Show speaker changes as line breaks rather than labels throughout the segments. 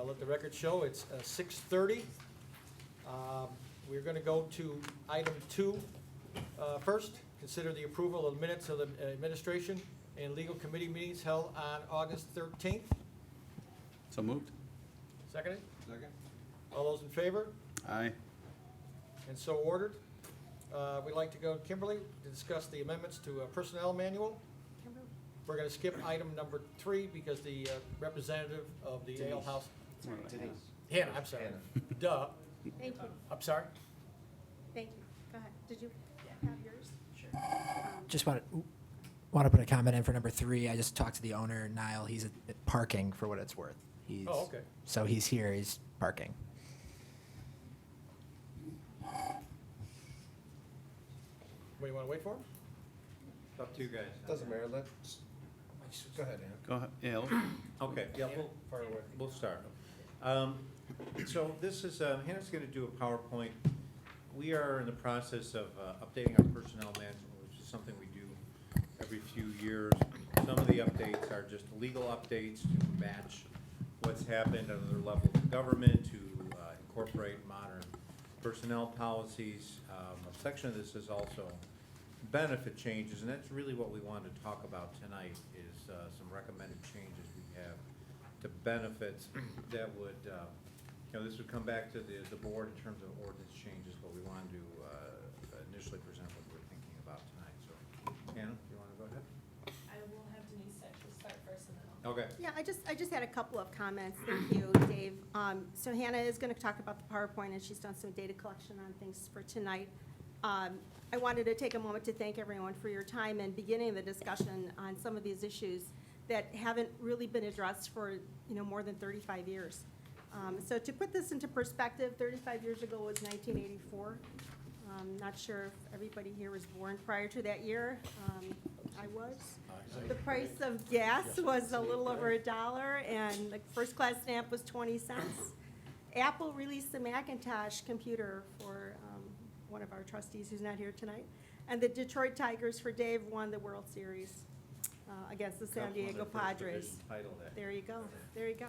let the record show, it's 6:30. We're going to go to item 2 first. Consider the approval of minutes of the administration and legal committee meetings held on August 13th.
So moved.
Seconded?
Second?
All those in favor?
Aye.
And so ordered. We'd like to go to Kimberly to discuss the amendments to personnel manual. We're going to skip item number 3 because the representative of the Ale House,
Denise.
Hannah, I'm sorry. Duh.
Thank you,
I'm sorry.
thank you. Go ahead. Did you have yours?
Just want to put a comment in for number 3. I just talked to the owner, Niall. He's at parking for what it's worth. He's,
Oh, okay.
So he's here, he's parking.
What, you want to wait for him?
Up to you guys. Doesn't matter, let's, go ahead, Ann.
Go ahead. Yeah.
Okay, yeah,
Far away.
we'll start. So this is, Hannah's gonna do a PowerPoint. We are in the process of updating our personnel management, which is something we do every few years. Some of the updates are just legal updates to match what's happened at other levels of government, to incorporate modern personnel policies. A section of this is also benefit changes, and that's really what we wanted to talk about tonight, is some recommended changes we have to benefits that would, this would come back to the board in terms of ordinance changes, but we wanted to initially present what we're thinking about tonight. So, Hannah, do you want to go ahead?
I will have Denise actually start first and then I'll.
Okay.
Yeah, I just had a couple of comments. Thank you, Dave. So Hannah is going to talk about the PowerPoint, and she's done some data collection on things for tonight. I wanted to take a moment to thank everyone for your time and beginning the discussion on some of these issues that haven't really been addressed for, more than 35 years. So to put this into perspective, 35 years ago was 1984. Not sure if everybody here was born prior to that year. I was. The price of gas was a little over $1, and the first class stamp was 20 cents. Apple released the Macintosh computer for one of our trustees who's not here tonight. And the Detroit Tigers for Dave won the World Series against the San Diego Padres. There you go, there you go.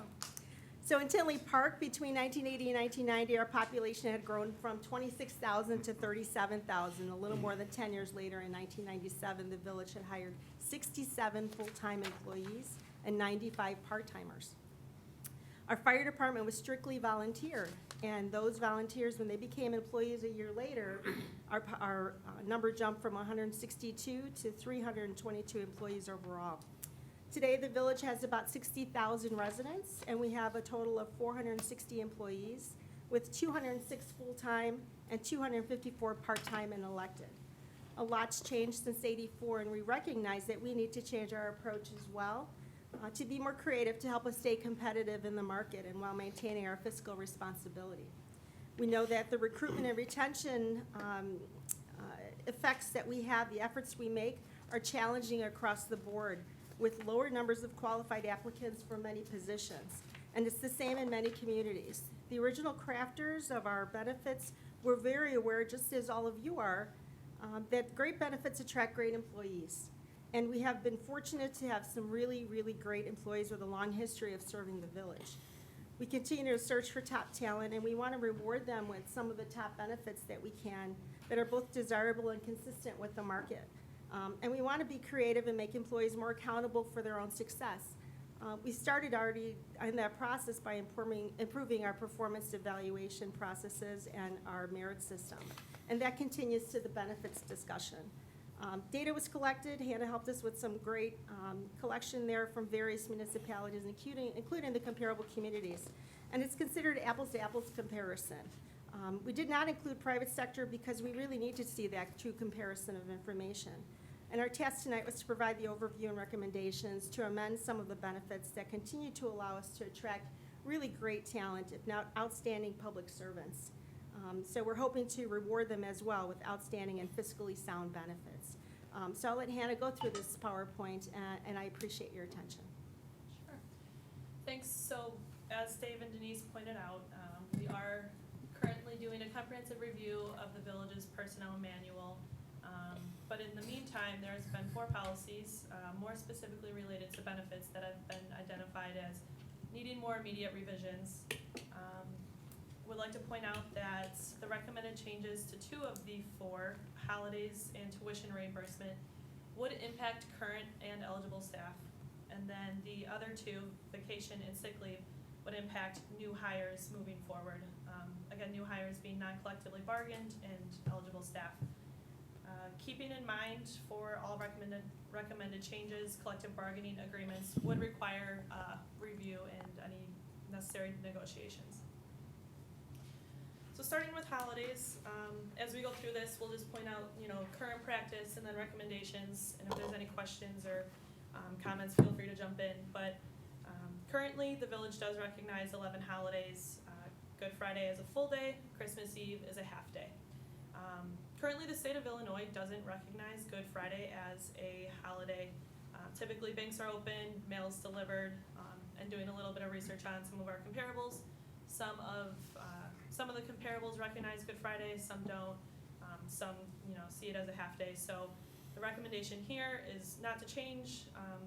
So in Tinley Park, between 1980 and 1990, our population had grown from 26,000 to 37,000. A little more than 10 years later, in 1997, the village had hired 67 full-time employees and 95 part-timers. Our fire department was strictly volunteer, and those volunteers, when they became employees a year later, our number jumped from 162 to 322 employees overall. Today, the village has about 60,000 residents, and we have a total of 460 employees, with 206 full-time and 254 part-time and elected. A lot's changed since '84, and we recognize that we need to change our approach as well, to be more creative, to help us stay competitive in the market and while maintaining our fiscal responsibility. We know that the recruitment and retention effects that we have, the efforts we make, are challenging across the board, with lower numbers of qualified applicants for many positions. And it's the same in many communities. The original crafters of our benefits were very aware, just as all of you are, that great benefits attract great employees. And we have been fortunate to have some really, really great employees with a long history of serving the village. We continue to search for top talent, and we want to reward them with some of the top benefits that we can, that are both desirable and consistent with the market. And we want to be creative and make employees more accountable for their own success. We started already in that process by improving our performance evaluation processes and our merit system. And that continues to the benefits discussion. Data was collected. Hannah helped us with some great collection there from various municipalities, including the comparable communities. And it's considered apples-to-apples comparison. We did not include private sector because we really need to see that true comparison of information. And our task tonight was to provide the overview and recommendations to amend some of the benefits that continue to allow us to attract really great talent, if not outstanding public servants. So we're hoping to reward them as well with outstanding and fiscally sound benefits. So I'll let Hannah go through this PowerPoint, and I appreciate your attention.
Sure. Thanks. So as Dave and Denise pointed out, we are currently doing a comprehensive review of the village's personnel manual. But in the meantime, there's been 4 policies, more specifically related to benefits, that have been identified as needing more immediate revisions. Would like to point out that the recommended changes to 2 of the 4, holidays and tuition reimbursement, would impact current and eligible staff. And then the other 2, vacation and sick leave, would impact new hires moving forward. Again, new hires being non-collectively bargained and eligible staff. Keeping in mind for all recommended changes, collective bargaining agreements would require review and any necessary negotiations. So starting with holidays, as we go through this, we'll just point out, current practice and then recommendations, and if there's any questions or comments, feel free to jump in. But currently, the village does recognize 11 holidays. Good Friday is a full day, Christmas Eve is a half day. Currently, the state of Illinois doesn't recognize Good Friday as a holiday. Typically, banks are open, mail's delivered, and doing a little bit of research on some of our comparables. Some of the comparables recognize Good Friday, some don't. Some, see it as a half day. So the recommendation here is not to change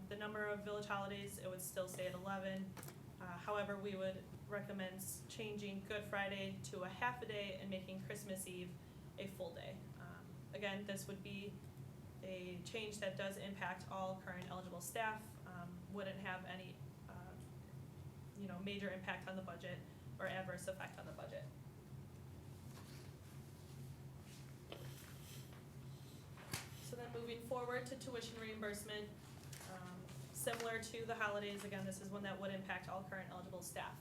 the number of village holidays. It would still stay at 11. However, we would recommend changing Good Friday to a half a day and making Christmas Eve a full day. Again, this would be a change that does impact all current eligible staff, wouldn't have any, major impact on the budget or adverse effect on the budget. So then moving forward to tuition reimbursement, similar to the holidays, again, this is one that would impact all current eligible staff.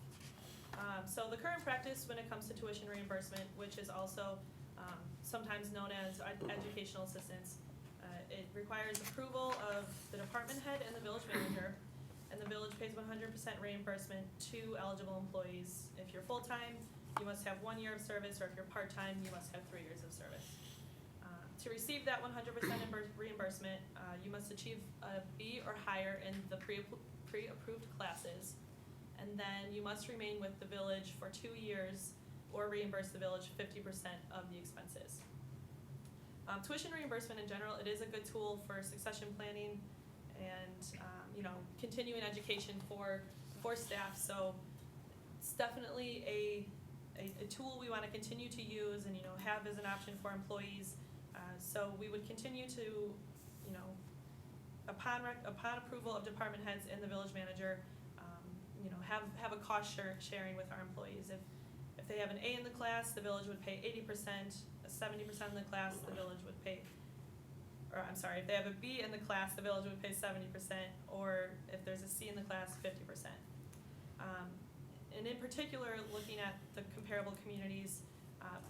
So the current practice when it comes to tuition reimbursement, which is also sometimes known as educational assistance, it requires approval of the department head and the village manager, and the village pays 100% reimbursement to eligible employees. If you're full-time, you must have 1 year of service, or if you're part-time, you must have 3 years of service. To receive that 100% reimbursement, you must achieve a B or higher in the pre-approved classes, and then you must remain with the village for 2 years or reimburse the village 50% of the expenses. Tuition reimbursement in general, it is a good tool for succession planning and continuing education for staff. So it's definitely a tool we want to continue to use and have as an option for employees. So we would continue to, upon approval of department heads and the village manager, have a cost sharing with our employees. If they have an A in the class, the village would pay 80%. 70% in the class, the village would pay, or I'm sorry, if they have a B in the class, the village would pay 70%, or if there's a C in the class, 50%. And in particular, looking at the comparable communities,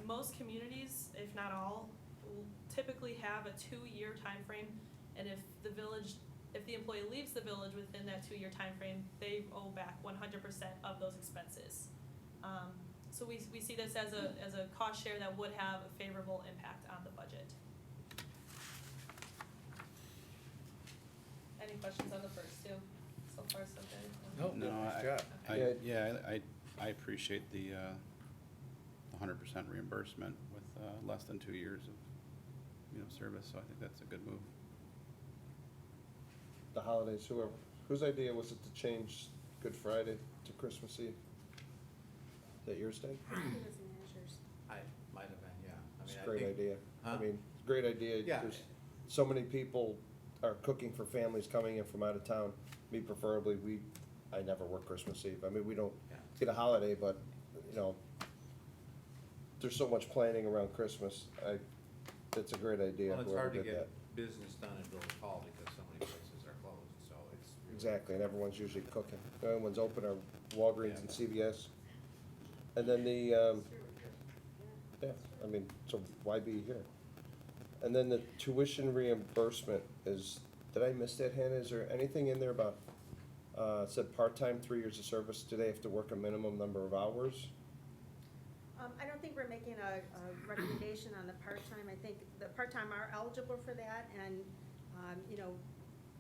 most communities, if not all, will typically have a 2-year time frame, and if the employee leaves the village within that 2-year time frame, they owe back 100% of those expenses. So we see this as a cost share that would have a favorable impact on the budget. Any questions on the first 2? So far, so good.
No,
nice job.
I appreciate the 100% reimbursement with less than 2 years of, service, so I think that's a good move.
The holidays, whose idea was it to change Good Friday to Christmas Eve? Is that yours, Dave?
I might have been, yeah.
It's a great idea.
Huh?
Great idea.
Yeah.
There's so many people are cooking for families coming in from out of town. Me preferably, I never work Christmas Eve. We don't
Yeah.
get a holiday, but, there's so much planning around Christmas. That's a great idea.
Well, it's
whoever
hard to
did
get
that.
business done in Village Hall because so many places are closed, so it's. really-
Exactly, and everyone's usually cooking. The only ones open are Walgreens and CVS. And then so why be here? And then the tuition reimbursement is, did I miss that, Hannah? Is there anything in there about, it said part-time, 3 years of service? Do they have to work a minimum number of hours?
I don't think we're making a recommendation on the part-time. I think the part-time are eligible for that, and,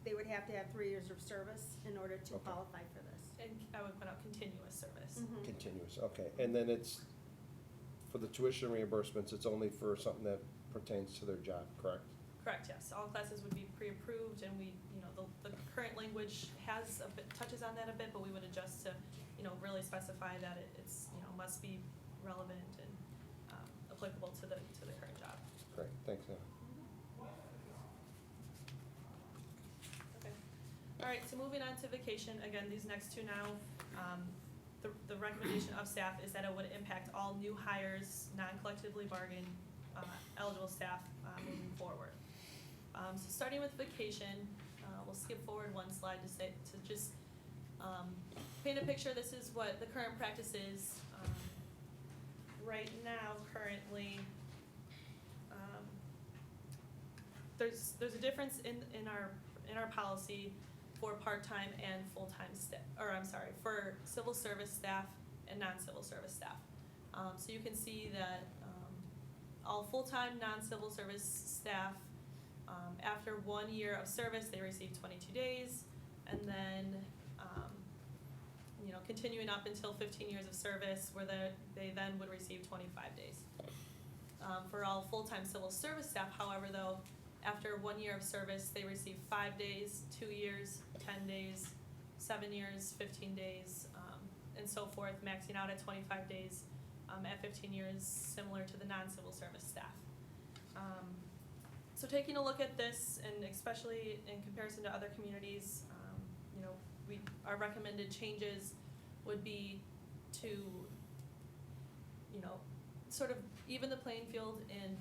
they would have to have 3 years of service in order to
Okay.
qualify for this.
And I would put out continuous service.
Mhm.
Continuous, okay. And then it's, for the tuition reimbursements, it's only for something that pertains to their job, correct?
Correct, yes. All classes would be pre-approved, and we, the current language touches on that a bit, but we would adjust to really specify that it's, must be relevant and applicable to the current job.
Great, thanks, Anna.
Okay. All right, so moving on to vacation, again, these next two now, the recommendation of staff is that it would impact all new hires, non-collectively bargained, eligible staff, moving forward. So starting with vacation, we'll skip forward one slide to just, paint a picture. This is what the current practice is. Right now, currently, there's a difference in our policy for part-time and full-time staff, for civil service staff and non-civil service staff. So you can see that, all full-time, non-civil service staff, after 1 year of service, they receive 22 days, and then, continuing up until 15 years of service, where they then would receive 25 days. For all full-time civil service staff, however, though, after 1 year of service, they receive 5 days, 2 years, 10 days, 7 years, 15 days, and so forth, maxing out at 25 days at 15 years, similar to the non-civil service staff. So taking a look at this, and especially in comparison to other communities, our recommended changes would be to, sort of even the playing field and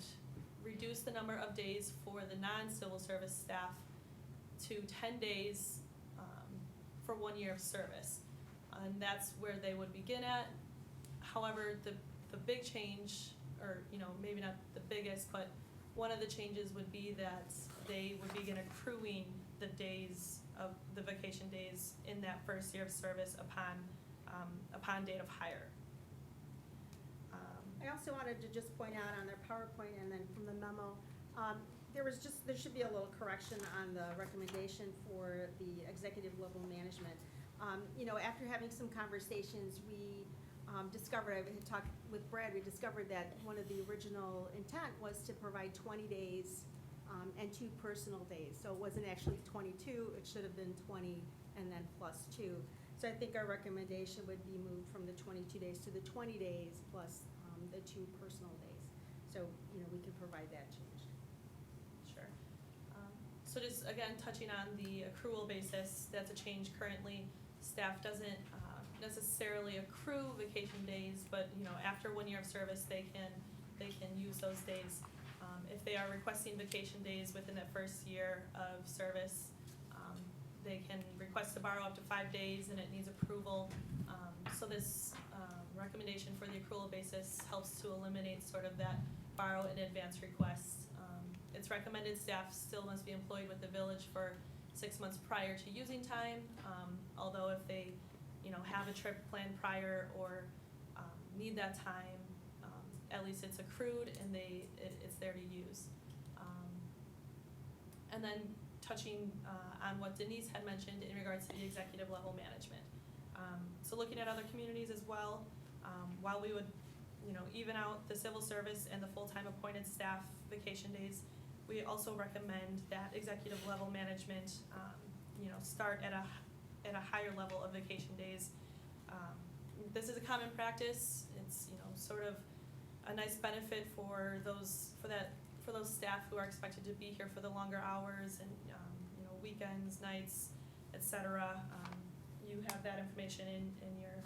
reduce the number of days for the non-civil service staff to 10 days for 1 year of service. And that's where they would begin at. However, the big change, or maybe not the biggest, but one of the changes would be that they would begin accruing the days of the vacation days in that first year of service upon date of hire.
I also wanted to just point out on their PowerPoint and then from the memo, there should be a little correction on the recommendation for the executive level management. After having some conversations, we discovered, I had talked with Brad, we discovered that one of the original intent was to provide 20 days and 2 personal days. So it wasn't actually 22, it should have been 20 and then plus 2. So I think our recommendation would be moved from the 22 days to the 20 days plus the 2 personal days. So, we can provide that change.
Sure. So just again, touching on the accrual basis, that's a change currently. Staff doesn't necessarily accrue vacation days, but after 1 year of service, they can use those days. If they are requesting vacation days within that first year of service, they can request to borrow up to 5 days, and it needs approval. So this recommendation for the accrual basis helps to eliminate sort of that borrow in advance request. It's recommended staff still must be employed with the village for 6 months prior to using time, although if they have a trip planned prior or need that time, at least it's accrued and it's there to use. And then touching on what Denise had mentioned in regards to the executive level management. So looking at other communities as well, while we would even out the civil service and the full-time appointed staff vacation days, we also recommend that executive level management start at a higher level of vacation days. This is a common practice. It's sort of a nice benefit for those staff who are expected to be here for the longer hours and weekends, nights, etc. You have that information in your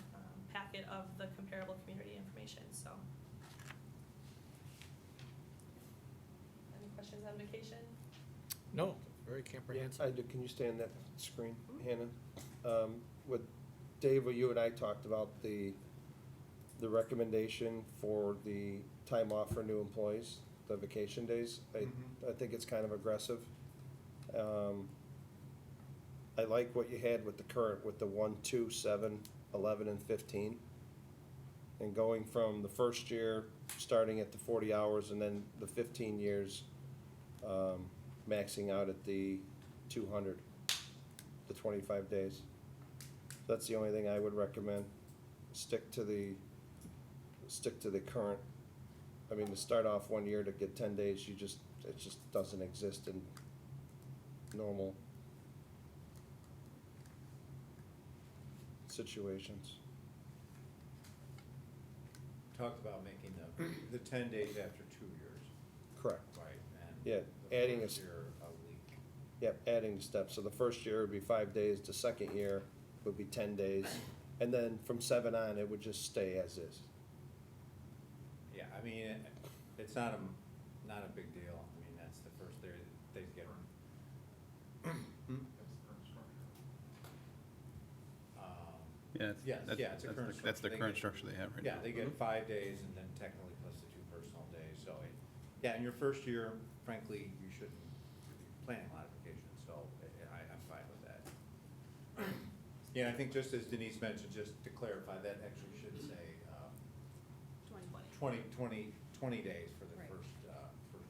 packet of the comparable community information. So, any questions on vacation?
No, very comprehensive.
I do, can you stay on that screen, Hannah? What Dave, what you and I talked about, the recommendation for the time off for new employees, the vacation days, I think it's kind of aggressive. I like what you had with the current, with the 1, 2, 7, 11, and 15. And going from the first year, starting at the 40 hours, and then the 15 years, maxing out at the 200, the 25 days. That's the only thing I would recommend. Stick to the current. I mean, to start off 1 year to get 10 days, it just doesn't exist in normal situations.
talked about making the 10 days after 2 years,
Correct.
right? And
Yeah,
the
adding a
first
s-
year a week.
Yep, adding steps. So the first year would be 5 days, the second year would be 10 days. And then from 7 on, it would just stay as is.
Yeah, I mean, it's not a big deal. I mean, that's the first day they get.
Yeah, it's-
Yes,
that's-
yeah, it's a
that's
current
the- That's the
structure. They
current
get-
structure they have right now.
Yeah, they get 5 days and then technically plus the 2 personal days, so, yeah, in your first year, frankly, you shouldn't be planning a lot of vacations, so I'm fine with that. Yeah, I think just as Denise mentioned, just to clarify, that actually should say, 20 days for the
Right.
first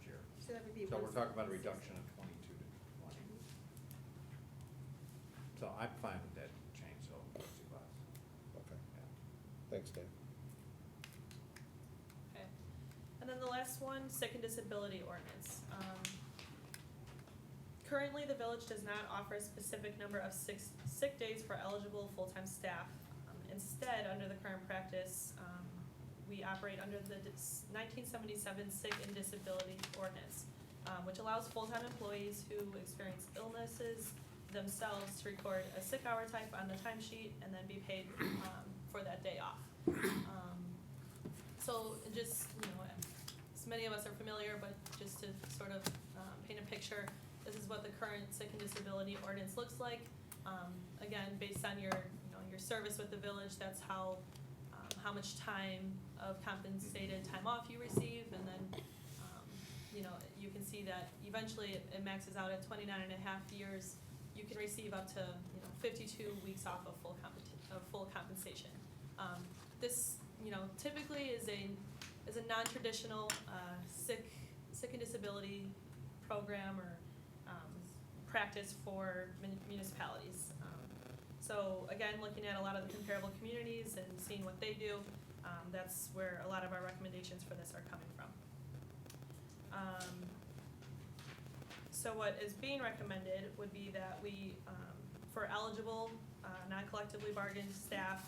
year.
So that would be
So we're
1
talking about a reduction of 22 to 20. So I'm fine with that change, so, plexiglass,
Okay,
yeah.
thanks, Dave.
Okay. And then the last one, sick and disability ordinance. Currently, the village does not offer a specific number of sick days for eligible full-time staff. Instead, under the current practice, we operate under the 1977 Sick and Disability Ordinance, which allows full-time employees who experience illnesses themselves to record a sick hour type on the timesheet and then be paid for that day off. So just, as many of us are familiar, but just to sort of paint a picture, this is what the current sick and disability ordinance looks like. Again, based on your service with the village, that's how much time of compensated time off you receive, and then, you can see that eventually it maxes out at 29.5 years. You can receive up to, 52 weeks off of full compensation. This, typically is a non-traditional, sick and disability program or, practice for municipalities. So again, looking at a lot of the comparable communities and seeing what they do, that's where a lot of our recommendations for this are coming from. So what is being recommended would be that we, for eligible, non-collectively bargained staff,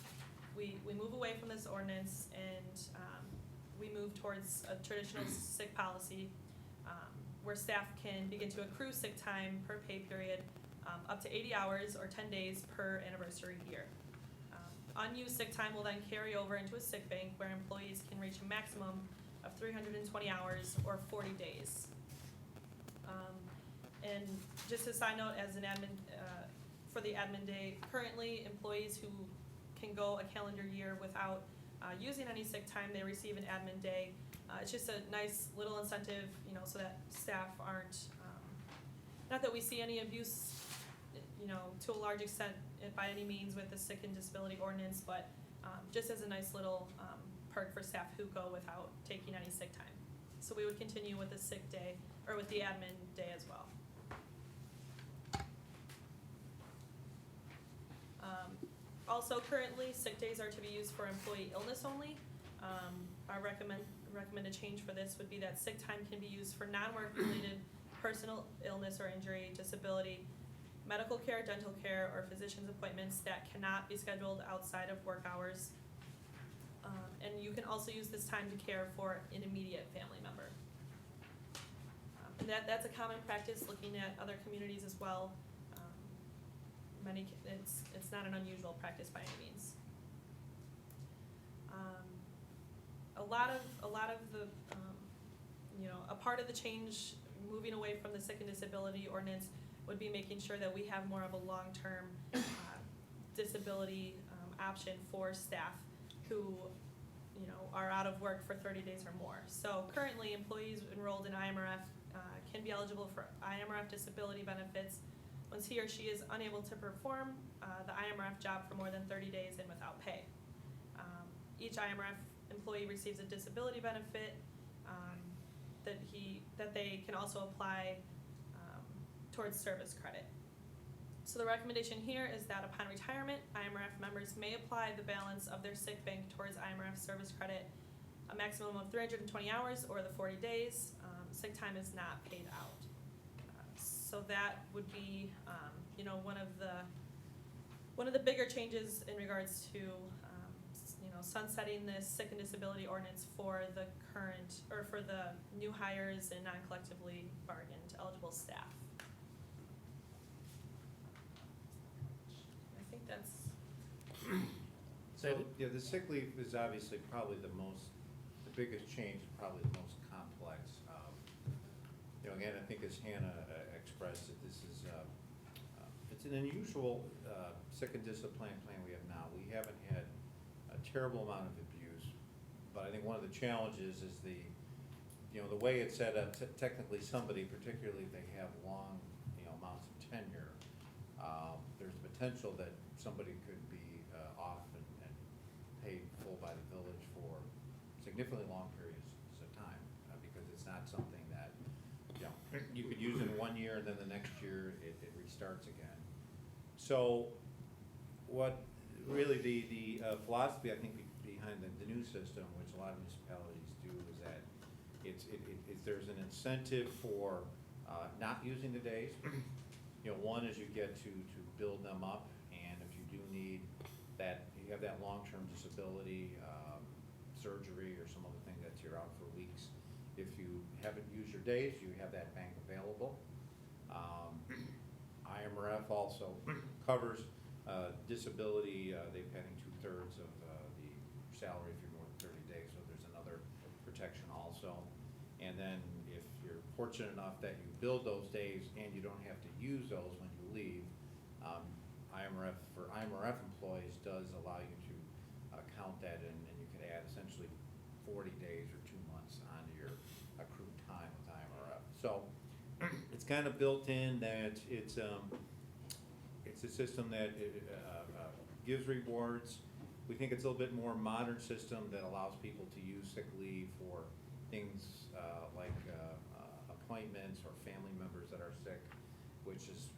we move away from this ordinance and we move towards a traditional sick policy where staff can begin to accrue sick time per pay period up to 80 hours or 10 days per anniversary year. Unused sick time will then carry over into a sick bank where employees can reach a maximum of 320 hours or 40 days. And just a side note, as an admin, for the admin day, currently employees who can go a calendar year without using any sick time, they receive an admin day. It's just a nice little incentive, so that staff aren't, not that we see any abuse, to a large extent by any means with the sick and disability ordinance, but just as a nice little perk for staff who go without taking any sick time. So we would continue with the sick day, or with the admin day as well. Also, currently, sick days are to be used for employee illness only. Our recommended change for this would be that sick time can be used for non-work related personal illness or injury, disability, medical care, dental care, or physician's appointments that cannot be scheduled outside of work hours. And you can also use this time to care for an immediate family member. And that's a common practice looking at other communities as well. It's not an unusual practice by any means. A lot of the, a part of the change, moving away from the sick and disability ordinance, would be making sure that we have more of a long-term disability option for staff who, are out of work for 30 days or more. So currently, employees enrolled in IMRF can be eligible for IMRF disability benefits once he or she is unable to perform the IMRF job for more than 30 days and without pay. Each IMRF employee receives a disability benefit that they can also apply towards service credit. So the recommendation here is that upon retirement, IMRF members may apply the balance of their sick bank towards IMRF service credit, a maximum of 320 hours or the 40 days. Sick time is not paid out. So that would be, one of the bigger changes in regards to, sunsetting this sick and disability ordinance for the current, or for the new hires and non-collectively bargained eligible staff. I think that's,
So, yeah, the sick leave is obviously probably the biggest change, probably the most complex. Again, I think as Hannah expressed it, this is, it's an unusual sick and discipline plan we have now. We haven't had a terrible amount of abuse, but I think one of the challenges is the way it's set up, technically somebody, particularly if they have long, amounts of tenure, there's the potential that somebody could be off and paid full by the village for significantly long periods of time, because it's not something that, you could use in 1 year and then the next year it restarts again. So what really the philosophy, I think, behind the new system, which a lot of municipalities do, is that there's an incentive for not using the days. One is you get to build them up, and if you do need that, you have that long-term disability, surgery or some other thing that you're out for weeks. If you haven't used your days, you have that bank available. IMRF also covers disability, they're paying 2/3 of the salary if you're more than 30 days, so there's another protection also. And then if you're fortunate enough that you build those days and you don't have to use those when you leave, IMRF, for IMRF employees, does allow you to count that in, and you could add essentially 40 days or 2 months onto your accrued time with IMRF. So it's kind of built in that it's a system that gives rewards. We think it's a little bit more modern system that allows people to use sick leave for things like appointments or family members that are sick, which is,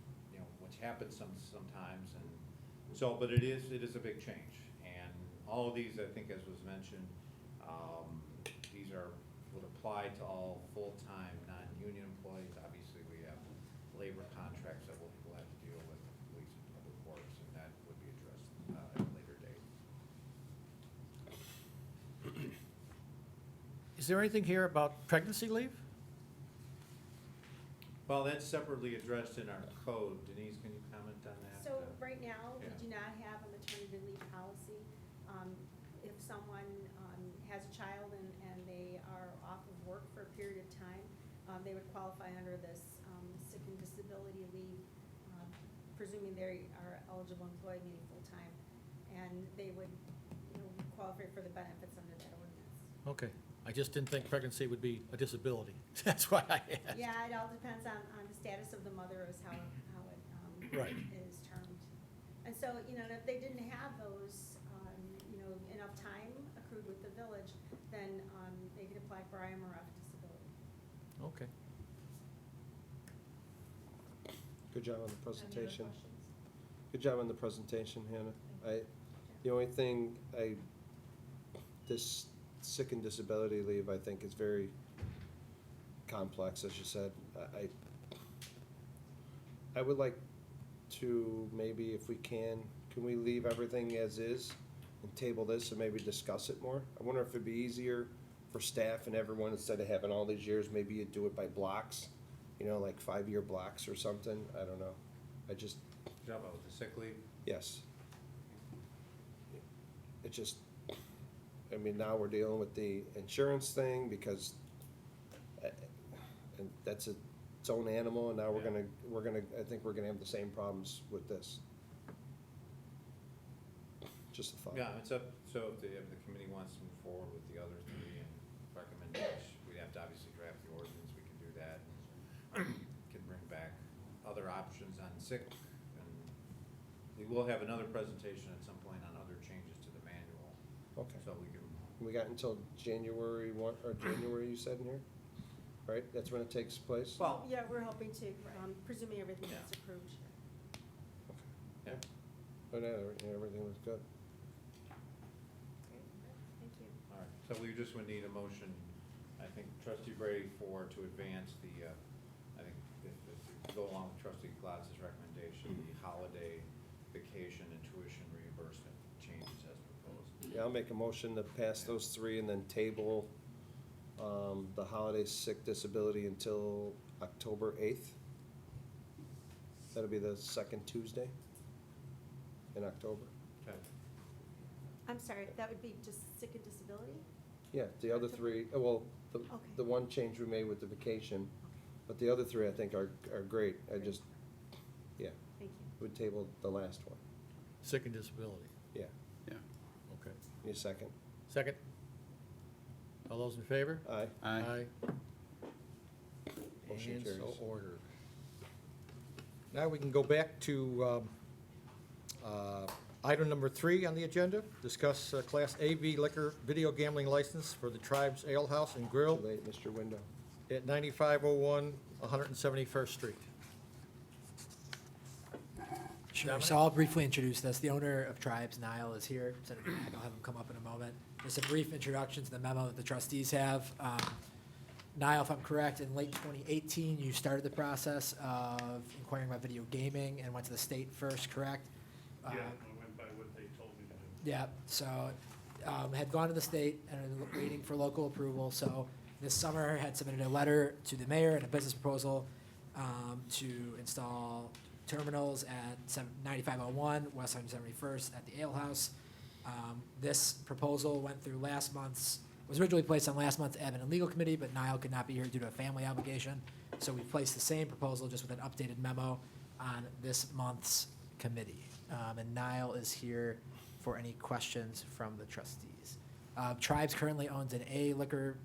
which happens sometimes. And so, but it is a big change. And all of these, I think, as was mentioned, these would apply to all full-time, non-union employees. Obviously, we have labor contracts that we'll have to deal with police and public works, and that would be addressed at a later date.
Is there anything here about pregnancy leave?
Well, that's separately addressed in our code. Denise, can you comment on that?
So right now, we
Yeah.
do not have a maternity leave policy. If someone has a child and they are off of work for a period of time, they would qualify under this sick and disability leave, presuming they are eligible employee, meaning full-time, and they would, qualify for the benefits under that ordinance.
Okay, I just didn't think pregnancy would be a disability. That's why I asked.
Yeah, it all depends on the status of the mother, is how it
Right.
is termed. And so, if they didn't have those, enough time accrued with the village, then they could apply for IMRF disability.
Okay.
Good job on the
any other
presentation.
questions?
Good job on the presentation, Hannah. The only thing this sick and disability leave, I think, is very complex, as you said. I would like to, maybe if we can we leave everything as is and table this and maybe discuss it more? I wonder if it'd be easier for staff and everyone, instead of having all these years, maybe you do it by blocks, like 5-year blocks or something. I don't know.
Talk about with the sick leave?
Yes. It just, now we're dealing with the insurance thing because, and that's its own animal, and now I think we're gonna have the same problems with this. Just a thought.
Yeah, it's up, so if the committee wants to move forward with the other 3 and recommendations, we'd have to obviously draft the ordinance, we can do that. Can bring back other options on sick, and we will have another presentation at some point on other changes to the manual.
Okay.
So we can,
We got until January 1, or January you said in here? Right? That's when it takes place?
well,
Yeah, we're hoping to, presuming everything
Yeah.
gets approved.
yeah.
But everything was good.
Great, thank you.
All right, so we just would need a motion, I think trustee Brady to advance the, I think if you go along with trustee Glatz's recommendation, the holiday, vacation, and tuition reimbursement changes as proposed.
Yeah, I'll make a motion to pass those three and then table the holiday sick disability until October 8th. That'll be the second Tuesday in October.
Okay.
I'm sorry, that would be just sick and disability?
Yeah, the other three, well, the
Okay.
one change we made with the vacation, but the other three I think are great. I just, yeah,
Thank you.
would table the last one.
Sick and disability.
Yeah,
Yeah.
Okay.
need a second.
Second? All those in favor?
Aye.
Aye.
Motion
And so
carries.
ordered. Now we can go back to item number 3 on the agenda. Discuss Class AV liquor video gambling license for the Tribes Ale House and
Too
Grill
late, Mr. Window.
at 9501 171st Street.
Sure,
Dominic?
so I'll briefly introduce this. The owner of Tribes, Niall, is here. I'll have him come up in a moment. Just a brief introduction to the memo that the trustees have. Niall, if I'm correct, in late 2018, you started the process of inquiring about video gaming and went to the state first, correct?
Yeah, I went by what they told me to do.
Yeah, so, had gone to the state and are waiting for local approval, so this summer had submitted a letter to the mayor and a business proposal, to install terminals at 9501 West 171st at the Ale House. This proposal went through was originally placed on last month's Admin and Legal Committee, but Niall could not be here due to a family obligation. So we placed the same proposal, just with an updated memo, on this month's committee. And Niall is here for any questions from the trustees. Tribes currently owns an A liquor,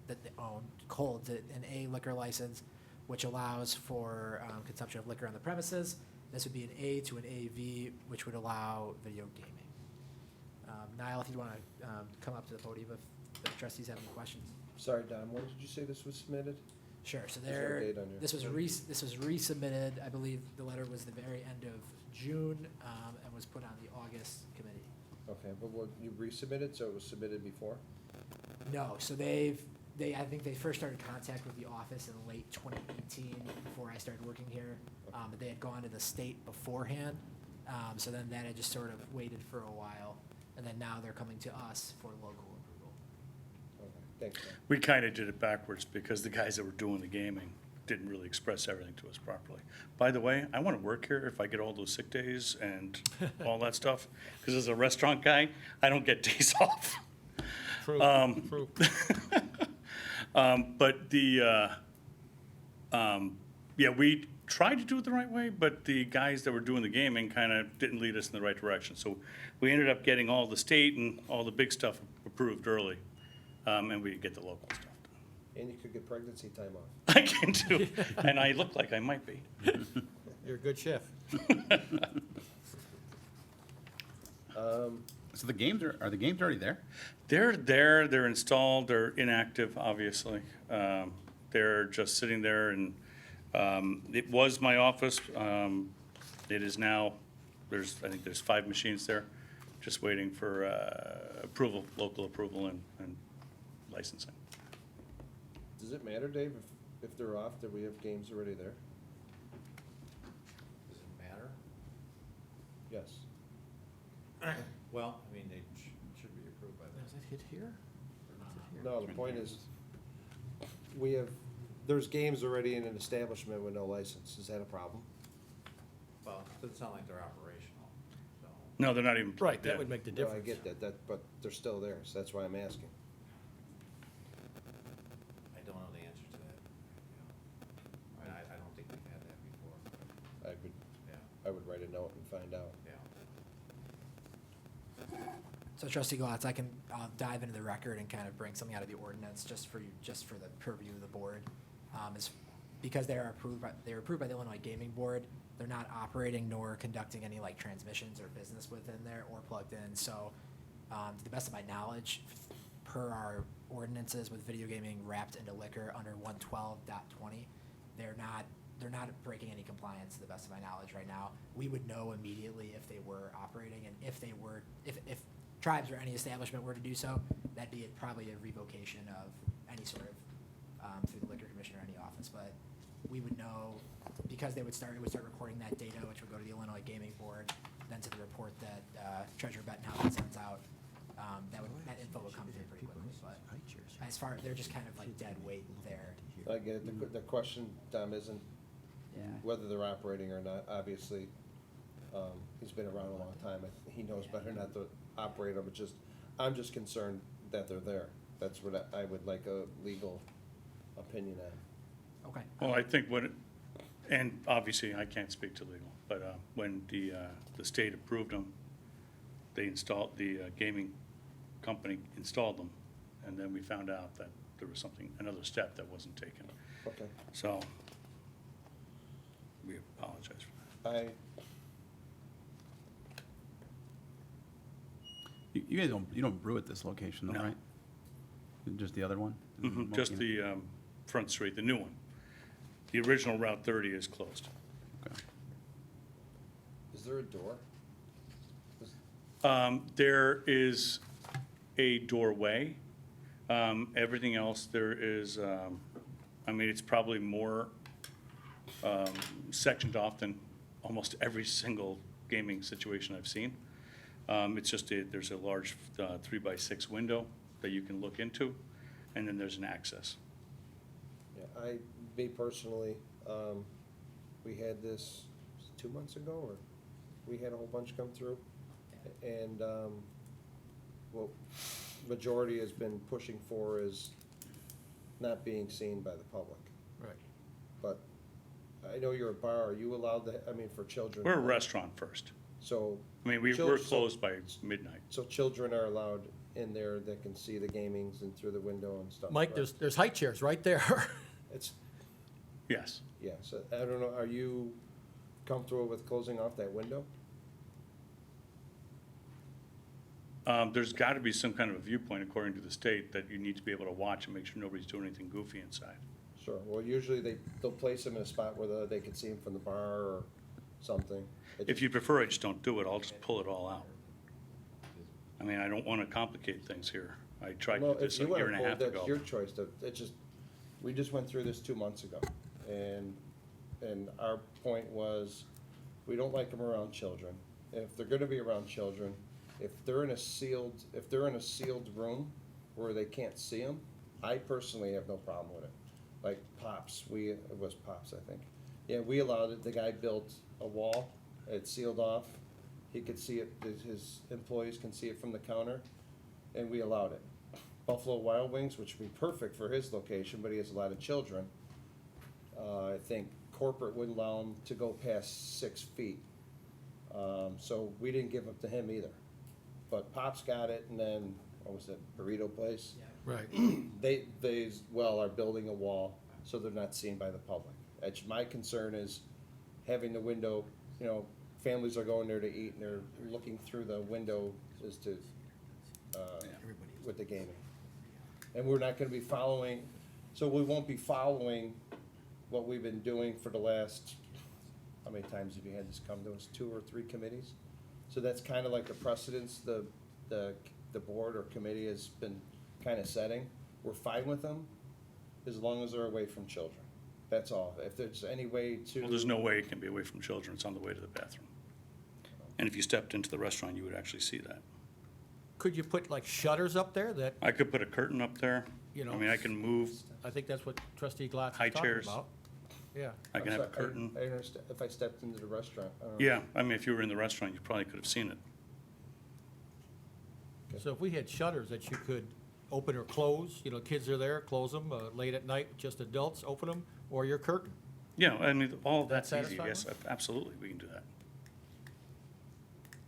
holds an A liquor license, which allows for consumption of liquor on the premises. This would be an A to an AV, which would allow video gaming. Niall, if you want to come up to the podium if the trustees have any questions.
Sorry, Don, when did you say this was submitted?
Sure, so
there a date on here?
this was resubmitted, I believe the letter was the very end of June, and was put on the August committee.
Okay, but what, you resubmitted, so it was submitted before?
No, so I think they first started contact with the office in late 2018, before I started working here. But they had gone to the state beforehand, so then that had just sort of waited for a while, and then now they're coming to us for local approval.
Okay, thanks, Don.
We kind of did it backwards because the guys that were doing the gaming didn't really express everything to us properly. By the way, I want to work here if I get all those sick days and all that stuff, because as a restaurant guy, I don't get days off.
True, true.
But yeah, we tried to do it the right way, but the guys that were doing the gaming kind of didn't lead us in the right direction. So we ended up getting all the state and all the big stuff approved early, and we get the local stuff done.
And you could get pregnancy time off.
I can do, and I look like I might be.
You're a good chef.
So the games are the games already there?
They're there, they're installed, they're inactive, obviously. They're just sitting there, and it was my office. It is now, I think there's 5 machines there, just waiting for approval, local approval and licensing.
Does it matter, Dave, if they're off, that we have games already there?
Does it matter?
Yes.
Well, I mean, they should be approved by
Is
them.
it hit here?
No, the point is, there's games already in an establishment with no license. Is that a problem?
Well, it doesn't sound like they're operational, so.
No, they're not even
Right,
plugged
that
in.
would make the
No,
difference.
I get that, but they're still there, so that's why I'm asking.
I don't know the answer to that. I mean, I don't think we've had that before. Yeah,
I would write a note and find out.
yeah.
So trustee Glatz, I'll dive into the record and kind of bring something out of the ordinance just for the purview of the board. Is because they were approved by the Illinois Gaming Board, they're not operating nor conducting any like transmissions or business within there or plugged in. So, to the best of my knowledge, per our ordinances with video gaming wrapped into liquor under 112.20, they're not breaking any compliance to the best of my knowledge right now. We would know immediately if they were operating, and if Tribes or any establishment were to do so, that'd be probably a revocation of any sort of, through the liquor commission or any office. But we would know, because it would start recording that data, which would go to the Illinois Gaming Board, then to the report that Treasurer Bettenhausen sends out. that info would come through pretty quickly, but as far, they're just kind of like dead weight there.
I get it. The question, Tom, isn't
Yeah.
whether they're operating or not. Obviously, he's been around a long time. He knows better not to operate them. I'm just concerned that they're there. That's what I would like a legal opinion on.
Okay.
Well, I think and obviously I can't speak to legal, but when the state approved them, they installed, the gaming company installed them, and then we found out that there was another step that wasn't taken.
Okay.
So we apologize for that.
You guys you don't brew at this location though,
No.
right? Just the other one?
Just the Front Street, the new one. The original Route 30 is closed.
Okay.
Is there a door?
There is a doorway. Everything else, there is, it's probably more sectioned off than almost every single gaming situation I've seen. It's just, there's a large 3x6 window that you can look into, and then there's an access.
Yeah, me personally, we had this 2 months ago, or we had a whole bunch come through. And what majority has been pushing for is not being seen by the public.
Right.
But I know you're a bar, are you allowed to, for children?
We're a restaurant first.
So.
We're
chil-
closed by midnight.
So children are allowed in there that can see the gamings and through the window and stuff?
Mike,
correct?
there's high chairs right there.
It's,
Yes.
yeah, so I don't know, are you comfortable with closing off that window?
There's got to be some kind of a viewpoint, according to the state, that you need to be able to watch and make sure nobody's doing anything goofy inside.
Sure, well, usually they'll place them in a spot where they can see them from the bar or something.
If you prefer, I just don't do it. I'll just pull it all out. I don't want to complicate things here. I tried to
Well,
do this
if
a
you
year
wanna
and a half
pull,
ago.
that's your choice, we just went through this 2 months ago, and our point was, we don't like them around children. If they're gonna be around children, if they're in a sealed room where they can't see them, I personally have no problem with it. Like Pops, it was Pops, I think. Yeah, we allowed it, the guy built a wall, it's sealed off, he could see it, his employees can see it from the counter, and we allowed it. Buffalo Wild Wings, which would be perfect for his location, but he has a lot of children. I think corporate wouldn't allow him to go past 6 feet. So we didn't give it to him either. But Pops got it, and then, what was it, Burrito Place?
Right.
They are building a wall, so they're not seen by the public. My concern is having the window, families are going there to eat, and they're looking through the window as to, with the gaming. And we're not gonna be following, so we won't be following what we've been doing for the last, how many times have you had this come to us, 2 or 3 committees? So that's kind of like the precedence the board or committee has been kind of setting. We're fine with them as long as they're away from children. That's all. If there's any way to.
Well, there's no way it can be away from children. It's on the way to the bathroom. And if you stepped into the restaurant, you would actually see that.
Could you put like shutters up there that,
I could put a curtain up there.
You know.
I can move.
I think that's what Trustee Glatz
High
was talking
chairs.
about. Yeah.
I can have a
I'm sorry,
curtain.
I understand, if I stepped into the restaurant. I don't know.
Yeah, if you were in the restaurant, you probably could have seen it.
So if we had shutters that you could open or close, kids are there, close them, late at night, just adults, open them, or your curtain.
Yeah, all of
That
that's easy.
satisfy
Yes, absolutely, we can do that.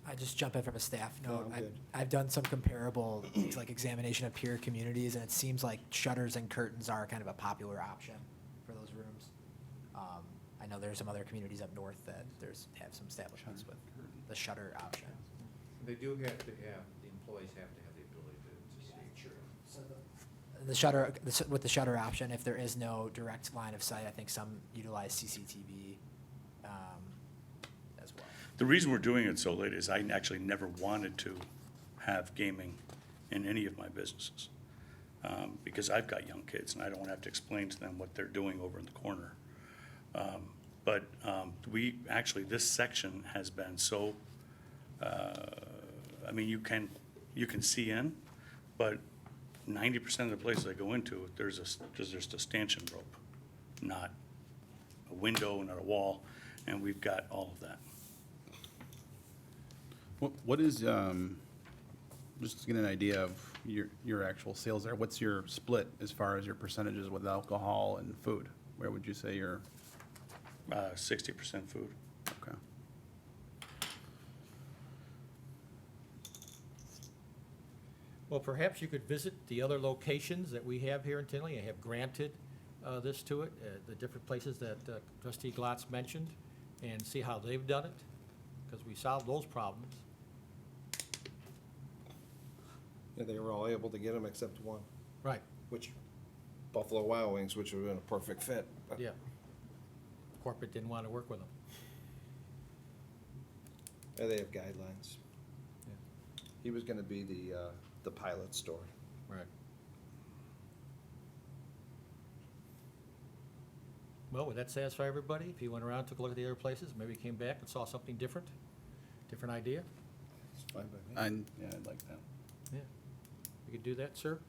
I just jump in from a staff
No,
note.
I'm good.
I've done some comparable examination of peer communities, and it seems like shutters and curtains are kind of a popular option for those rooms. I know there's some other communities up north that have some establishments with the shutter option.
They do have to have, the employees have to have the ability to see.
With the shutter option, if there is no direct line of sight, I think some utilize CCTV as well.
The reason we're doing it so late is I actually never wanted to have gaming in any of my businesses. Because I've got young kids and I don't want to have to explain to them what they're doing over in the corner. But this section has been so, you can you can see in, but 90% of the places I go into, there's just a stanchion rope, not a window, not a wall, and we've got all of that.
What is, just to get an idea of your actual sales there, what's your split as far as your percentages with alcohol and food? Where would you say you're,
60% food.
okay.
Well, perhaps you could visit the other locations that we have here in Tinley and have granted this to it, the different places that trustee Glatz mentioned, and see how they've done it, because we solved those problems.
Yeah, they were all able to get them except one,
Right,
which Buffalo Wild Wings, which would have been a perfect fit. but-
yeah. Corporate didn't want to work with them.
Yeah, they have guidelines.
Yeah.
He was gonna be the pilot store.
Right. Well, would that satisfy everybody? If you went around, took a look at the other places, maybe came back and saw something different, different idea?
It's fine by me.
Yeah, I'd like that.
Yeah. You could do that, sir?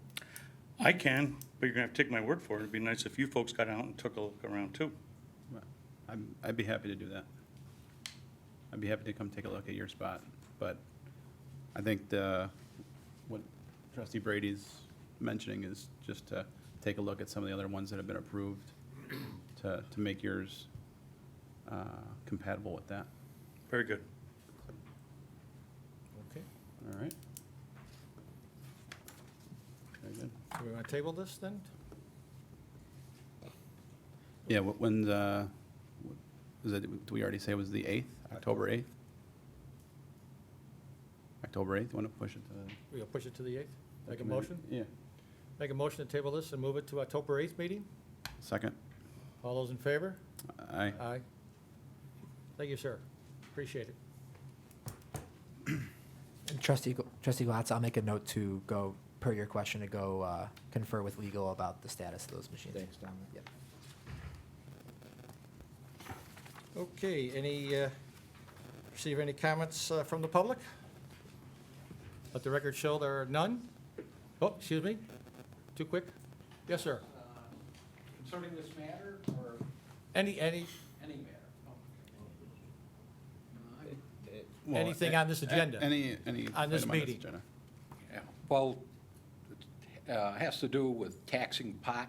I can, but you're gonna have to take my word for it. It'd be nice if you folks got out and took a look around too.
I'd be happy to do that. I'd be happy to come take a look at your spot, but I think what trustee Brady's mentioning is just to take a look at some of the other ones that have been approved to make yours compatible with that.
Very good.
Okay.
All right? Very good.
Do we want to table this then?
Yeah, when's, is it, did we already say it was the 8th, October 8th? October 8th, want to push it to the?
We'll push it to the 8th? Make a
committee?
motion?
Yeah.
Make a motion to table this and move it to October 8th meeting?
Second?
All those in favor?
Aye.
Aye. Thank you, sir. Appreciate it.
And Trustee Glatz, I'll make a note to go, per your question, to go confer with legal about the status of those machines.
Thanks, Dominic.
Yep.
Okay, receive any comments from the public? Let the record show there are none. Oh, excuse me, too quick? Yes, sir.
Concerning this matter, or
Any,
any matter?
Well,
Anything on this agenda?
Any
On this
item
meeting?
agenda.
Yeah, well, it has to do with taxing pot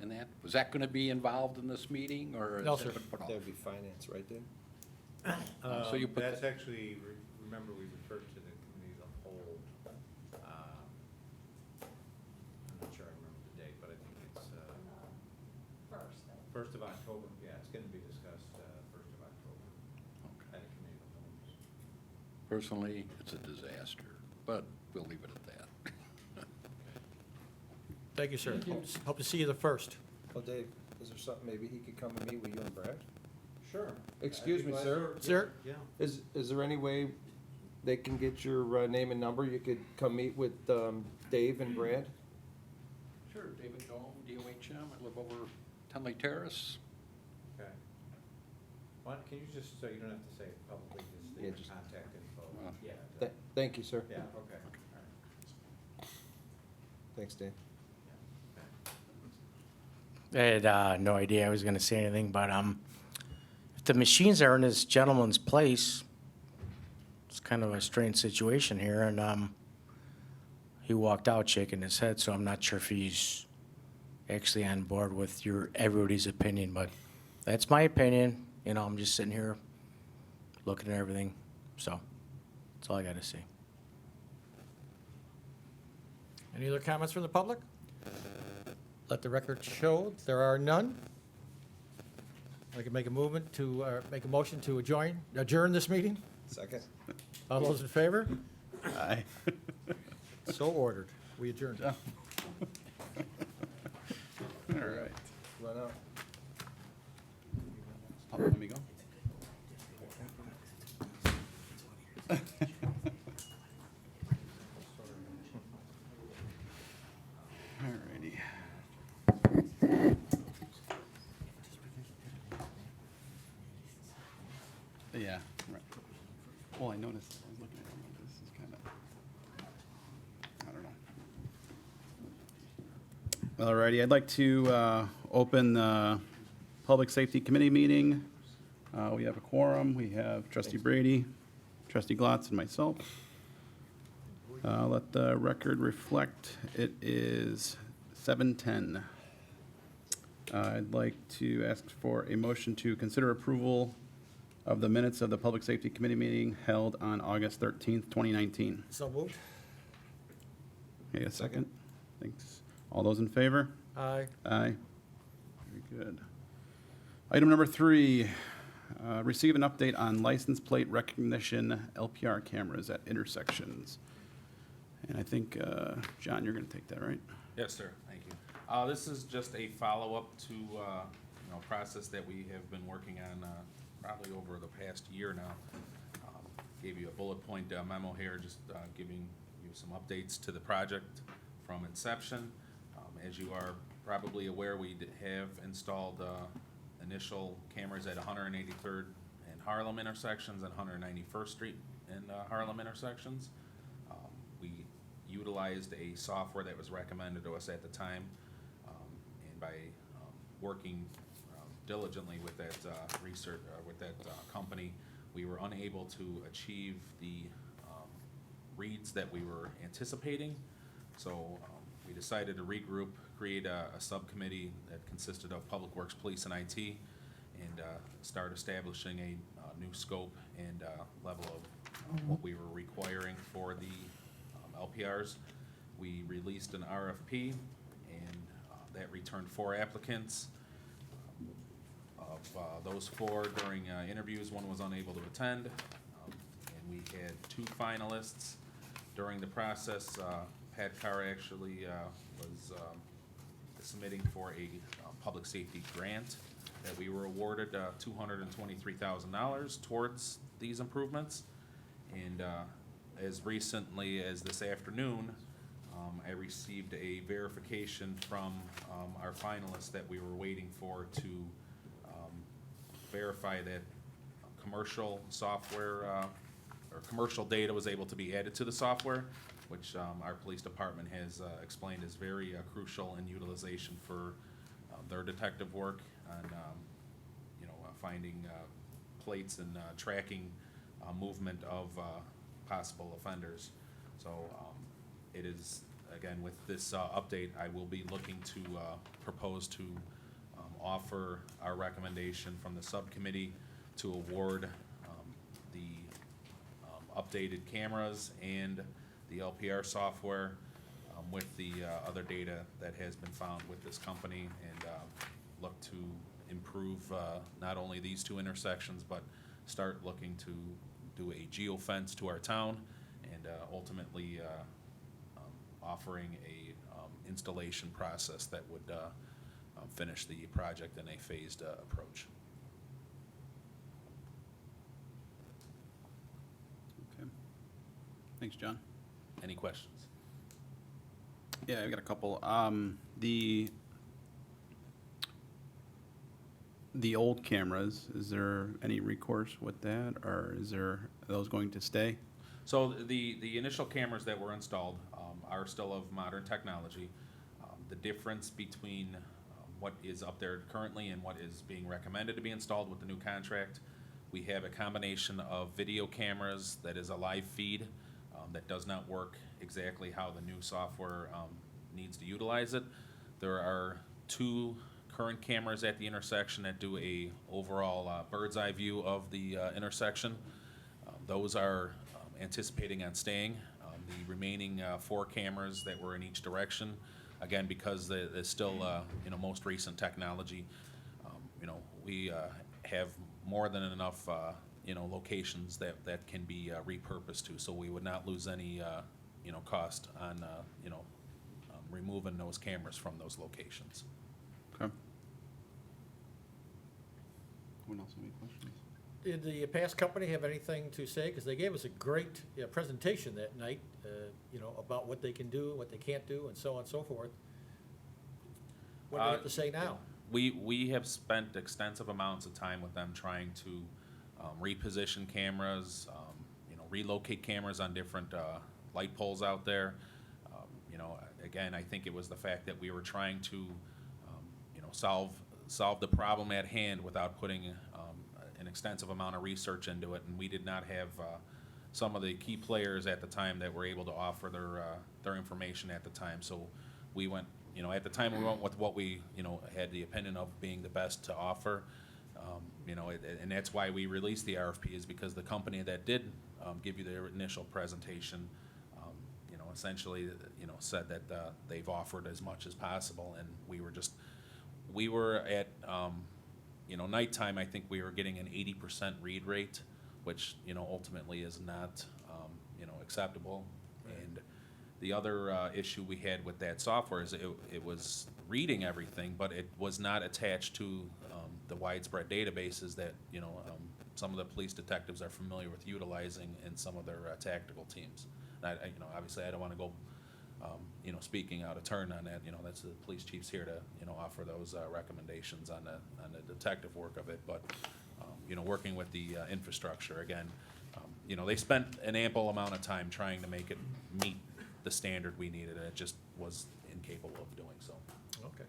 and that. Was that gonna be involved in this meeting, or?
No,
has
sir.
that been put off?
That would be finance, right, Dave?
So you put
That's
that-
actually, remember, we referred to the committee as a whole. I'm not sure I remember the date, but I think it's, first of October. Yeah, it's gonna be discussed, first of October at a committee of the whole.
Personally, it's a disaster, but we'll leave it at that.
Thank you, sir. Hope to see you the 1st.
Oh, Dave, is there something, maybe he could come and meet with you and Brad?
Sure.
Excuse me, sir.
Sir?
Yeah.
Is there any way they can get your name and number? You could come meet with Dave and Brad?
Sure, David Dome, DOHM, I live over Tenley Terrace.
Okay. What, can you just, so you don't have to say it publicly, just
Yeah,
your
just-
contact info?
Well,
Yeah.
Thank you, sir.
Yeah, okay. All right.
Thanks, Dave.
I had no idea I was going to say anything, but if the machines are in this gentleman's place, it's kind of a strange situation here, and he walked out shaking his head, so I'm not sure if he's actually on board with everybody's opinion, but that's my opinion. You know, I'm just sitting here looking at everything, so that's all I got to say.
Any other comments from the public? Let the record show there are none. I can make a movement to, make a motion to adjourn this meeting.
Second?
All those in favor?
Aye.
So ordered. We adjourn.
All right.
Run out.
Oh, let me go. Alrighty. Yeah, right. Well, I noticed, I was looking at it, this is kind of, Alrighty, I'd like to open the Public Safety Committee meeting. We have a quorum. We have trustee Brady, trustee Glatz, and myself. Let the record reflect, it is 7:10. I'd like to ask for a motion to consider approval of the minutes of the Public Safety Committee meeting held on August 13th, 2019.
So moved.
Okay, a second. Thanks. All those in favor?
Aye.
Aye. Very good. Item number 3, receive an update on license plate recognition LPR cameras at intersections. And I think, John, you're going to take that, right?
Yes, sir, thank you. This is just a follow-up to, process that we have been working on, probably over the past year now. Gave you a bullet point memo here, just giving you some updates to the project from inception. As you are probably aware, we have installed initial cameras at 183rd and Harlem intersections and 191st Street and Harlem intersections. We utilized a software that was recommended to us at the time, and by working diligently with that research, with that company, we were unable to achieve the reads that we were anticipating. So we decided to regroup, create a subcommittee that consisted of Public Works, Police, and IT, and start establishing a new scope and level of what we were requiring for the LPRs. We released an RFP, and that returned 4 applicants. Of those 4 during interviews, 1 was unable to attend, and we had 2 finalists. During the process, Pat Carr actually was submitting for a public safety grant that we were awarded $223,000 towards these improvements. And as recently as this afternoon, I received a verification from our finalists that we were waiting for to verify that commercial software or commercial data was able to be added to the software, which our police department has explained is very crucial in utilization for their detective work on, finding plates and tracking movement of possible offenders. So it is, again, with this update, I will be looking to propose to offer our recommendation from the subcommittee to award the updated cameras and the LPR software with the other data that has been found with this company, and look to improve not only these 2 intersections, but start looking to do a geofence to our town, and ultimately offering a installation process that would finish the project in a phased approach.
Okay. Thanks, John.
Any questions?
Yeah, I've got a couple. The old cameras, is there any recourse with that, or are those going to stay?
So the initial cameras that were installed are still of modern technology. The difference between what is up there currently and what is being recommended to be installed with the new contract, we have a combination of video cameras that is a live feed that does not work exactly how the new software needs to utilize it. There are 2 current cameras at the intersection that do a overall bird's eye view of the intersection. Those are anticipating on staying. The remaining 4 cameras that were in each direction, again, because it's still most recent technology, we have more than enough locations that can be repurposed to, so we would not lose any cost on removing those cameras from those locations.
Okay. Anyone else have any questions?
Did the past company have anything to say? Because they gave us a great presentation that night, about what they can do, what they can't do, and so on and so forth. What do they have to say now?
We have spent extensive amounts of time with them trying to reposition cameras, relocate cameras on different light poles out there. again, I think it was the fact that we were trying to, you know, solve the problem at hand without putting an extensive amount of research into it, and we did not have some of the key players at the time that were able to offer their information at the time. So we went, you know, at the time, we went with what we, you know, had the opinion of being the best to offer. You know, and that's why we released the RFP, is because the company that did give you their initial presentation, you know, essentially, you know, said that they've offered as much as possible, and we were at, you know, nighttime, I think we were getting an 80% read rate, which, you know, ultimately is not, you know, acceptable. And the other issue we had with that software is it was reading everything, but it was not attached to the widespread databases that, you know, some of the police detectives are familiar with utilizing in some of their tactical teams. And you know, obviously, I don't want to go, you know, speaking out of turn on that. You know, that's the police chief's here to, you know, offer those recommendations on the detective work of it. But, you know, working with the infrastructure, again, you know, they spent an ample amount of time trying to make it meet the standard we needed, and it just was incapable of doing so.
Okay.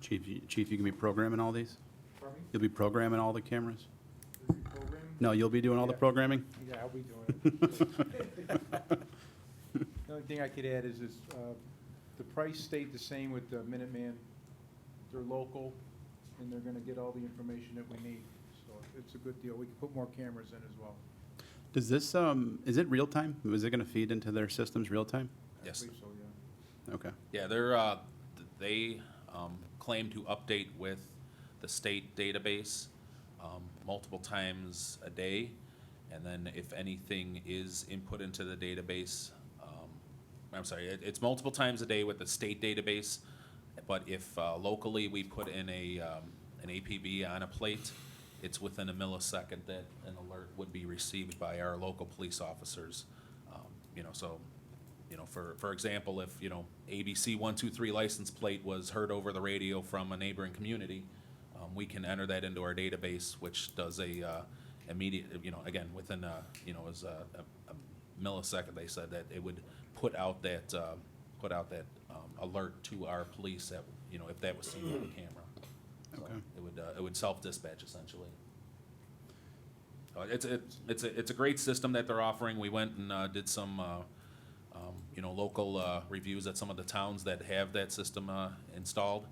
Chief, you can be programming all these?
Pardon me?
You'll be programming all the cameras?
Is it programming?
No, you'll be doing all the
Yeah.
programming?
Yeah, I'll be doing it. The only thing I could add is the price stayed the same with the Minuteman. They're local, and they're gonna get all the information that we need. So it's a good deal. We can put more cameras in as well.
Does this, is it real time? Is it gonna feed into their systems real time?
Yes.
I believe so, yeah.
Okay.
Yeah, they claim to update with the state database multiple times a day, and then if anything is input into the database, I'm sorry, it's multiple times a day with the state database, but if locally we put in an APB on a plate, it's within a millisecond that an alert would be received by our local police officers. You know, so, you know, for example, if, you know, ABC 123 license plate was heard over the radio from a neighboring community, we can enter that into our database, which does a immediate, you know, again, within you know, as a millisecond, they said that it would put out that alert to our police that, you know, if that was seen on the camera. So
Okay.
it would self-dispatch essentially. It's a great system that they're offering. We went and did some, you know, local reviews at some of the towns that have that system installed.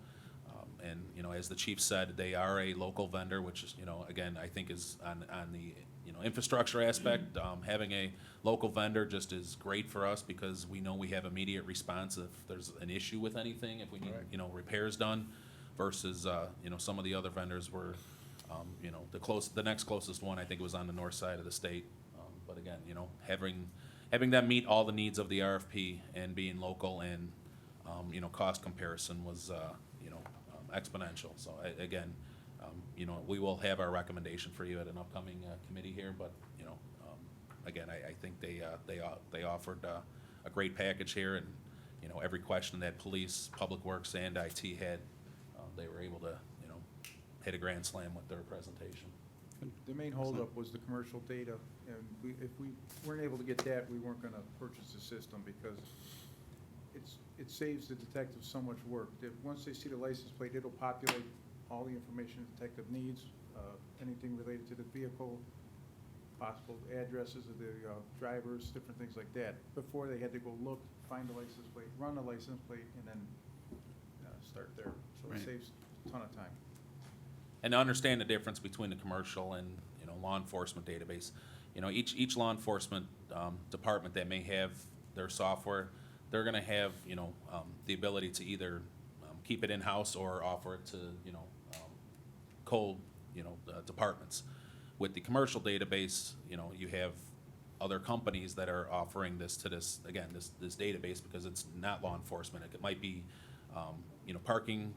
And, you know, as the chief said, they are a local vendor, which is, you know, again, I think is on the, you know, infrastructure aspect, having a local vendor just is great for us because we know we have immediate response if there's an issue with anything, if we need, you know, repairs done, versus, you know, some of the other vendors were, you know, the next closest one, I think, was on the north side of the state. But again, you know, having them meet all the needs of the RFP and being local and, you know, cost comparison was, you know, exponential. So again, you know, we will have our recommendation for you at an upcoming committee here, but, you know, again, I think they offered a great package here, and, you know, every question that police, public works, and IT had, they were able to, you know, hit a grand slam with their presentation.
The main holdup was the commercial data, and if we weren't able to get that, we weren't gonna purchase the system because it saves the detectives so much work. Once they see the license plate, it'll populate all the information the detective needs, anything related to the vehicle, possible addresses of the drivers, different things like that. Before, they had to go look, find the license plate, run the license plate, and then start there. So
Right.
it saves a ton of time.
And to understand the difference between the commercial and, you know, law enforcement database, you know, each law enforcement department that may have their software, they're gonna have, you know, the ability to either keep it in-house or offer it to, you know, cold, you know, departments. With the commercial database, you know, you have other companies that are offering this database because it's not law enforcement. It might be, you know, parking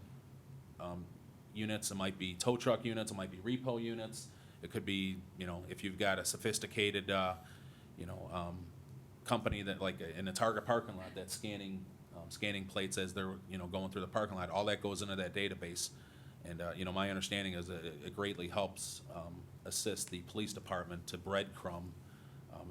units, it might be tow truck units, it might be repo units. It could be, you know, if you've got a sophisticated, you know, company that, like in a Target parking lot that's scanning plates as they're, you know, going through the parking lot, all that goes into that database. And, you know, my understanding is that it greatly helps assist the police department to breadcrumb,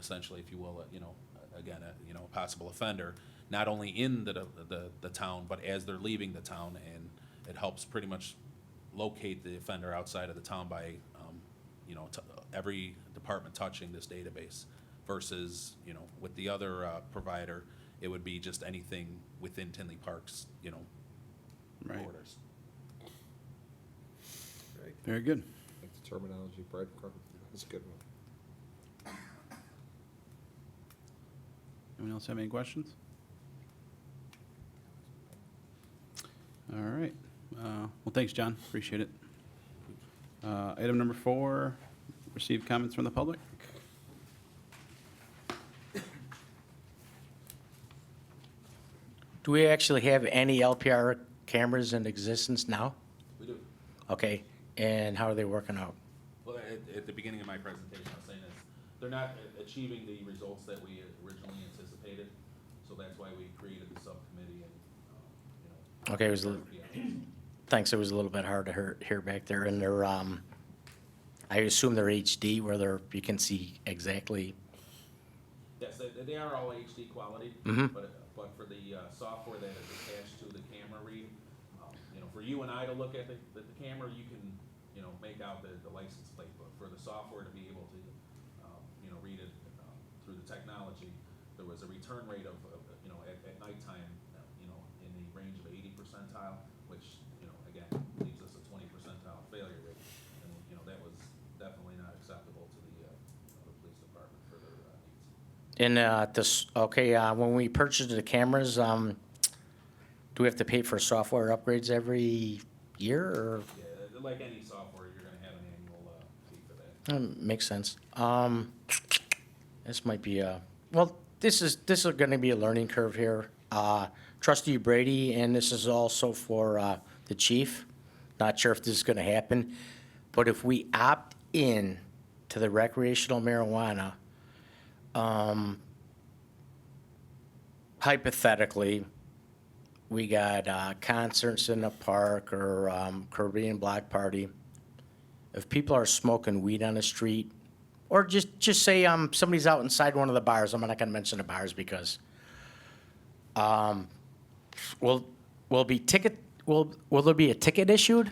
essentially, if you will, you know, again, you know, a possible offender not only in the town, but as they're leaving the town, and it helps pretty much locate the offender outside of the town by, every department touching this database versus, with the other provider, it would be just anything within Tinley Park's,
Right.
borders.
Very good.
I like the terminology, breadcrumb. That's a good one.
Anyone else have any questions? All right. Well, thanks, John. Appreciate it. Item number 4, receive comments from the public.
Do we actually have any LPR cameras in existence now?
We do.
Okay, and how are they working out?
Well, at the beginning of my presentation, I was saying is, they're not achieving the results that we originally anticipated, so that's why we created the subcommittee and,
Okay, it was, thanks, it was a little bit hard to hear back there, and they're, I assume they're HD, where you can see exactly,
Yes, they are all HD quality,
Mhm.
but for the software that is attached to the camera read, for you and I to look at the camera, you can, make out the license plate, but for the software to be able to, read it through the technology, there was a return rate of at nighttime, in the range of 80 percentile, which, again, leaves us a 20 percentile failure rate, and, that was definitely not acceptable to the police department for their needs.
when we purchase the cameras, do we have to pay for software upgrades every year, or?
Yeah, like any software, you're gonna have an annual fee for that.
Makes sense. This might be this is gonna be a learning curve here. Trustee Brady, and this is also for, the chief. Not sure if this is gonna happen, but if we opt in to the recreational marijuana, hypothetically, we got, concerts in the park or, Caribbean block party. If people are smoking weed on the street, or just say somebody's out inside one of the bars, I'm not gonna mention the bars because will there be a ticket issued?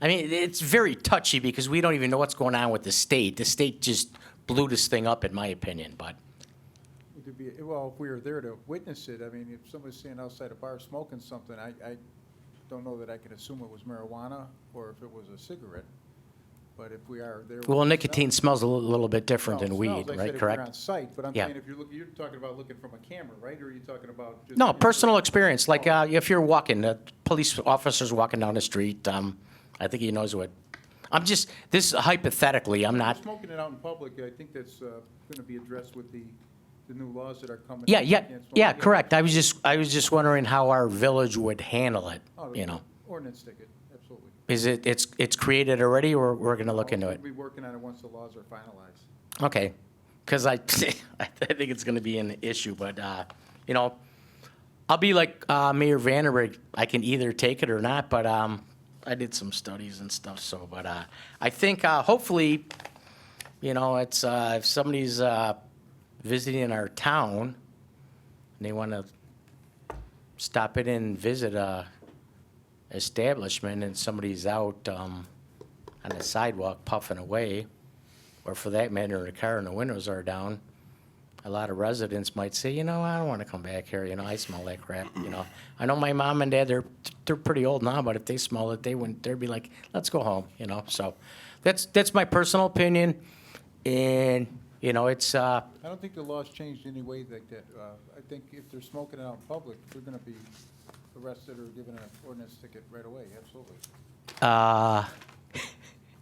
I mean, it's very touchy because we don't even know what's going on with the state. The state just blew this thing up, in my opinion, but
Well, if we were there to witness it, I mean, if somebody's standing outside a bar smoking something, I don't know that I can assume it was marijuana or if it was a cigarette. But if we are there.
well, nicotine smells a little bit different
No,
than
it
weed,
smells. I said
right?
if you're on
Correct?
site, but I'm
Yeah.
saying if you're talking about looking from a camera, right? Or are you talking about just?
No, personal experience, like if you're walking, the police officer's walking down the street, I think he knows what, this is hypothetically, I'm
If
not,
you're smoking it out in public, I think that's gonna be addressed with the new laws that are coming.
yeah,
You
yeah,
can't smoke
yeah,
again.
correct. I was just wondering how our village would handle it,
Oh,
you know?
Ordinance ticket, absolutely.
Is it's created already, or we're gonna look into it?
We'll be working on it once the laws are finalized.
Okay, because I think it's gonna be an issue, but, I'll be like Mayor Vanderburg, I can either take it or not, but I did some studies and stuff, so, but I think hopefully, it's, if somebody's visiting our town, and they want to stop in and visit a establishment, and somebody's out on the sidewalk puffing away, or for that matter, in a car and the windows are down, a lot of residents might say, I don't want to come back here, I smell that crap, I know my mom and dad, they're pretty old now, but if they smell it, they'd be like, let's go home, so that's my personal opinion, and, it's,
I don't think the law's changed any way like that. I think if they're smoking it out in public, they're gonna be arrested or given an ordinance ticket right away, absolutely.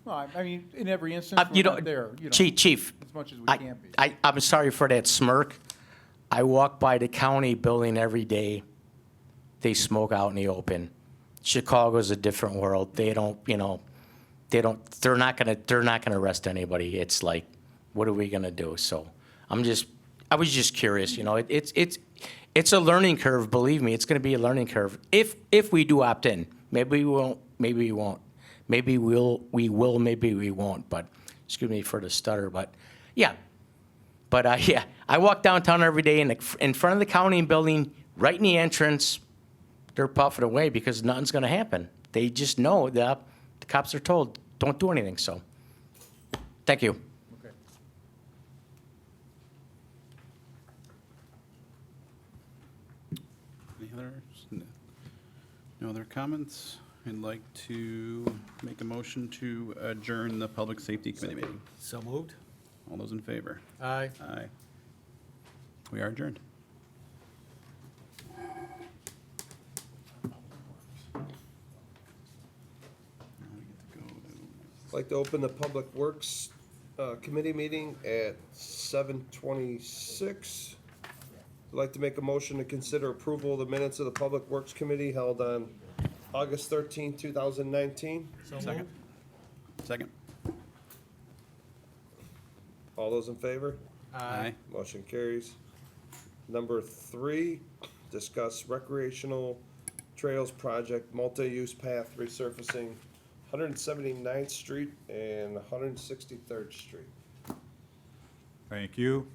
No, I mean, in every instance, we're not there,
Chief,
as much as we
I,
can be.
I'm sorry for that smirk. I walk by the county building every day. They smoke out in the open. Chicago's a different world. They don't, they're not gonna arrest anybody. It's like, what are we gonna do? So I was just curious, it's a learning curve, believe me, it's gonna be a learning curve. If we do opt in, maybe we won't, maybe we won't. Maybe we will, maybe we won't, but, excuse me for the stutter, but, yeah. But, yeah, I walk downtown every day in front of the county building, right in the entrance. They're puffing away because nothing's going to happen. They just know that the cops are told, don't do anything, so. Thank you.
Okay.
Any others? No other comments? I'd like to make a motion to adjourn the Public Safety Committee meeting.
So moved?
All those in favor?
Aye.
Aye. We are adjourned.
I'd like to open the Public Works Committee meeting at 7:26. I'd like to make a motion to consider approval of the minutes of the Public Works Committee held on August 13, 2019.
So
Second.
moved?
Second.
All those in favor?
Aye.
Motion carries. Number 3, discuss recreational trails project, multi-use path resurfacing 179th Street and 163rd Street.
Thank you.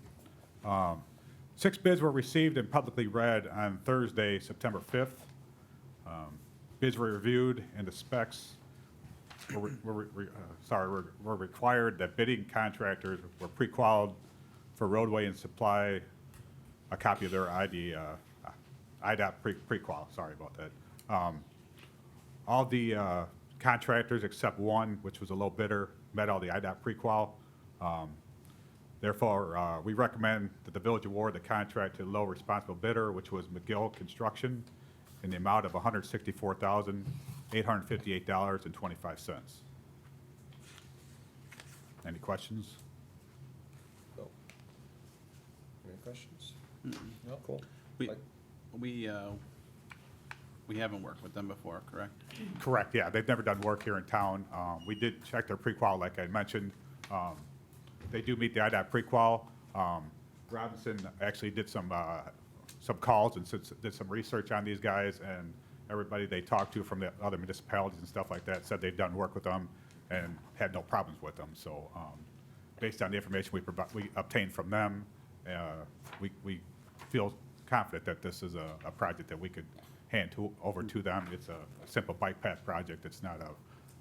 6 bids were received and publicly read on Thursday, September 5th. Bids were reviewed and the specs were required that bidding contractors were pre-qualified for roadway and supply a copy of their IDOT pre-qual, sorry about that. All the contractors except one, which was a low bidder, met all the IDOT pre-qual. Therefore, we recommend that the village award the contract to the low responsible bidder, which was McGill Construction, in the amount of $164,858.25. Any questions?
No. Any questions?
No.
Cool.
We,
Like-
we haven't worked with them before, correct?
Correct, yeah, they've never done work here in town. We did check their pre-qual, like I mentioned. They do meet the IDOT pre-qual. Robinson actually did some calls and did some research on these guys, and everybody they talked to from the other municipalities and stuff like that said they've done work with them and had no problems with them. So, based on the information we obtained from them, we feel confident that this is a project that we could hand over to them. It's a simple bike path project. It's not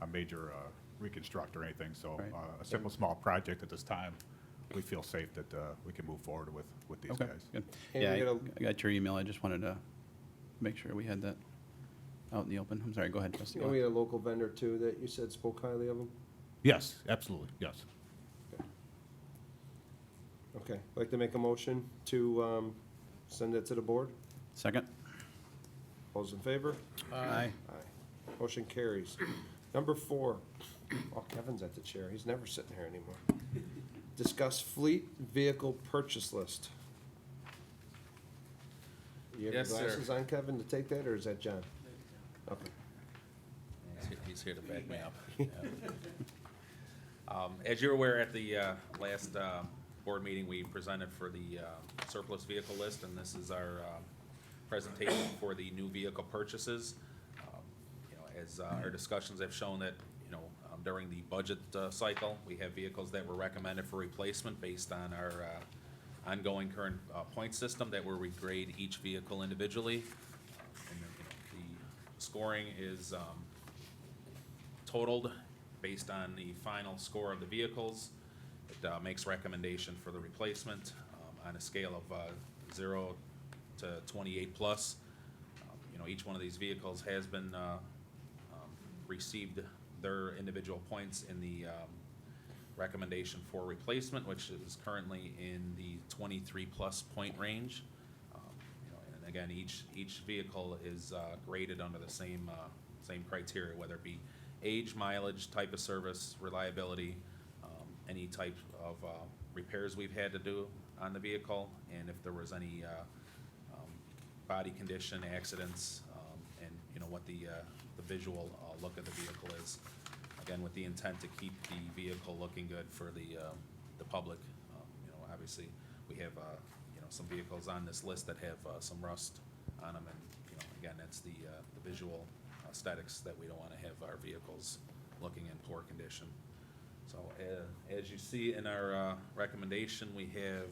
a major reconstruct or anything. So
Right.
a simple, small project at this time. We feel safe that we can move forward with these
Okay,
guys.
good.
And
Yeah,
you
I got your email. I just wanted to make sure we had that out in the open. I'm sorry, go ahead, trustee.
And we had a local vendor too that you said spoke highly of them?
Yes, absolutely, yes.
Okay, I'd like to make a motion to send it to the board.
Second?
All those in favor?
Aye.
Aye. Motion carries. Number 4, oh, Kevin's at the chair, he's never sitting here anymore. Discuss fleet vehicle purchase list. You have your
Yes, sir.
glasses on, Kevin, to take that, or is that John? Okay.
He's here to back me up. Yeah. As you're aware, at the last board meeting, we presented for the surplus vehicle list, and this is our presentation for the new vehicle purchases. As our discussions have shown that, during the budget cycle, we have vehicles that were recommended for replacement based on our ongoing current point system that where we grade each vehicle individually. And the scoring is totaled based on the final score of the vehicles. It makes recommendation for the replacement on a scale of 0 to 28 plus. Each one of these vehicles has been received their individual points in the recommendation for replacement, which is currently in the 23 plus point range. And again, each vehicle is graded under the same criteria, whether it be age, mileage, type of service, reliability, any type of repairs we've had to do on the vehicle, and if there was any body condition, accidents, and what the visual look of the vehicle is. Again, with the intent to keep the vehicle looking good for the public. Obviously, we have some vehicles on this list that have some rust on them, and again, that's the visual aesthetics that we don't want to have our vehicles looking in poor condition. So, as you see in our recommendation, we have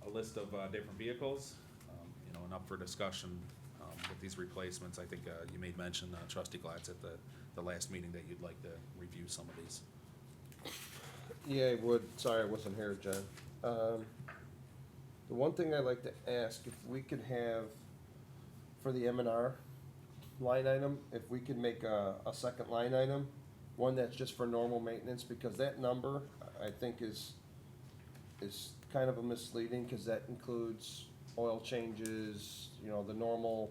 a list of different vehicles, you know, and up for discussion with these replacements. I think you made mention, trustee Glatz, at the last meeting that you'd like to review some of these.
Yeah, I would. Sorry I wasn't here, John. The one thing I'd like to ask, if we could have, for the M&R line item, if we could make a second line item, one that's just for normal maintenance, because that number, I think, is kind of a misleading, because that includes oil changes, you know, the normal,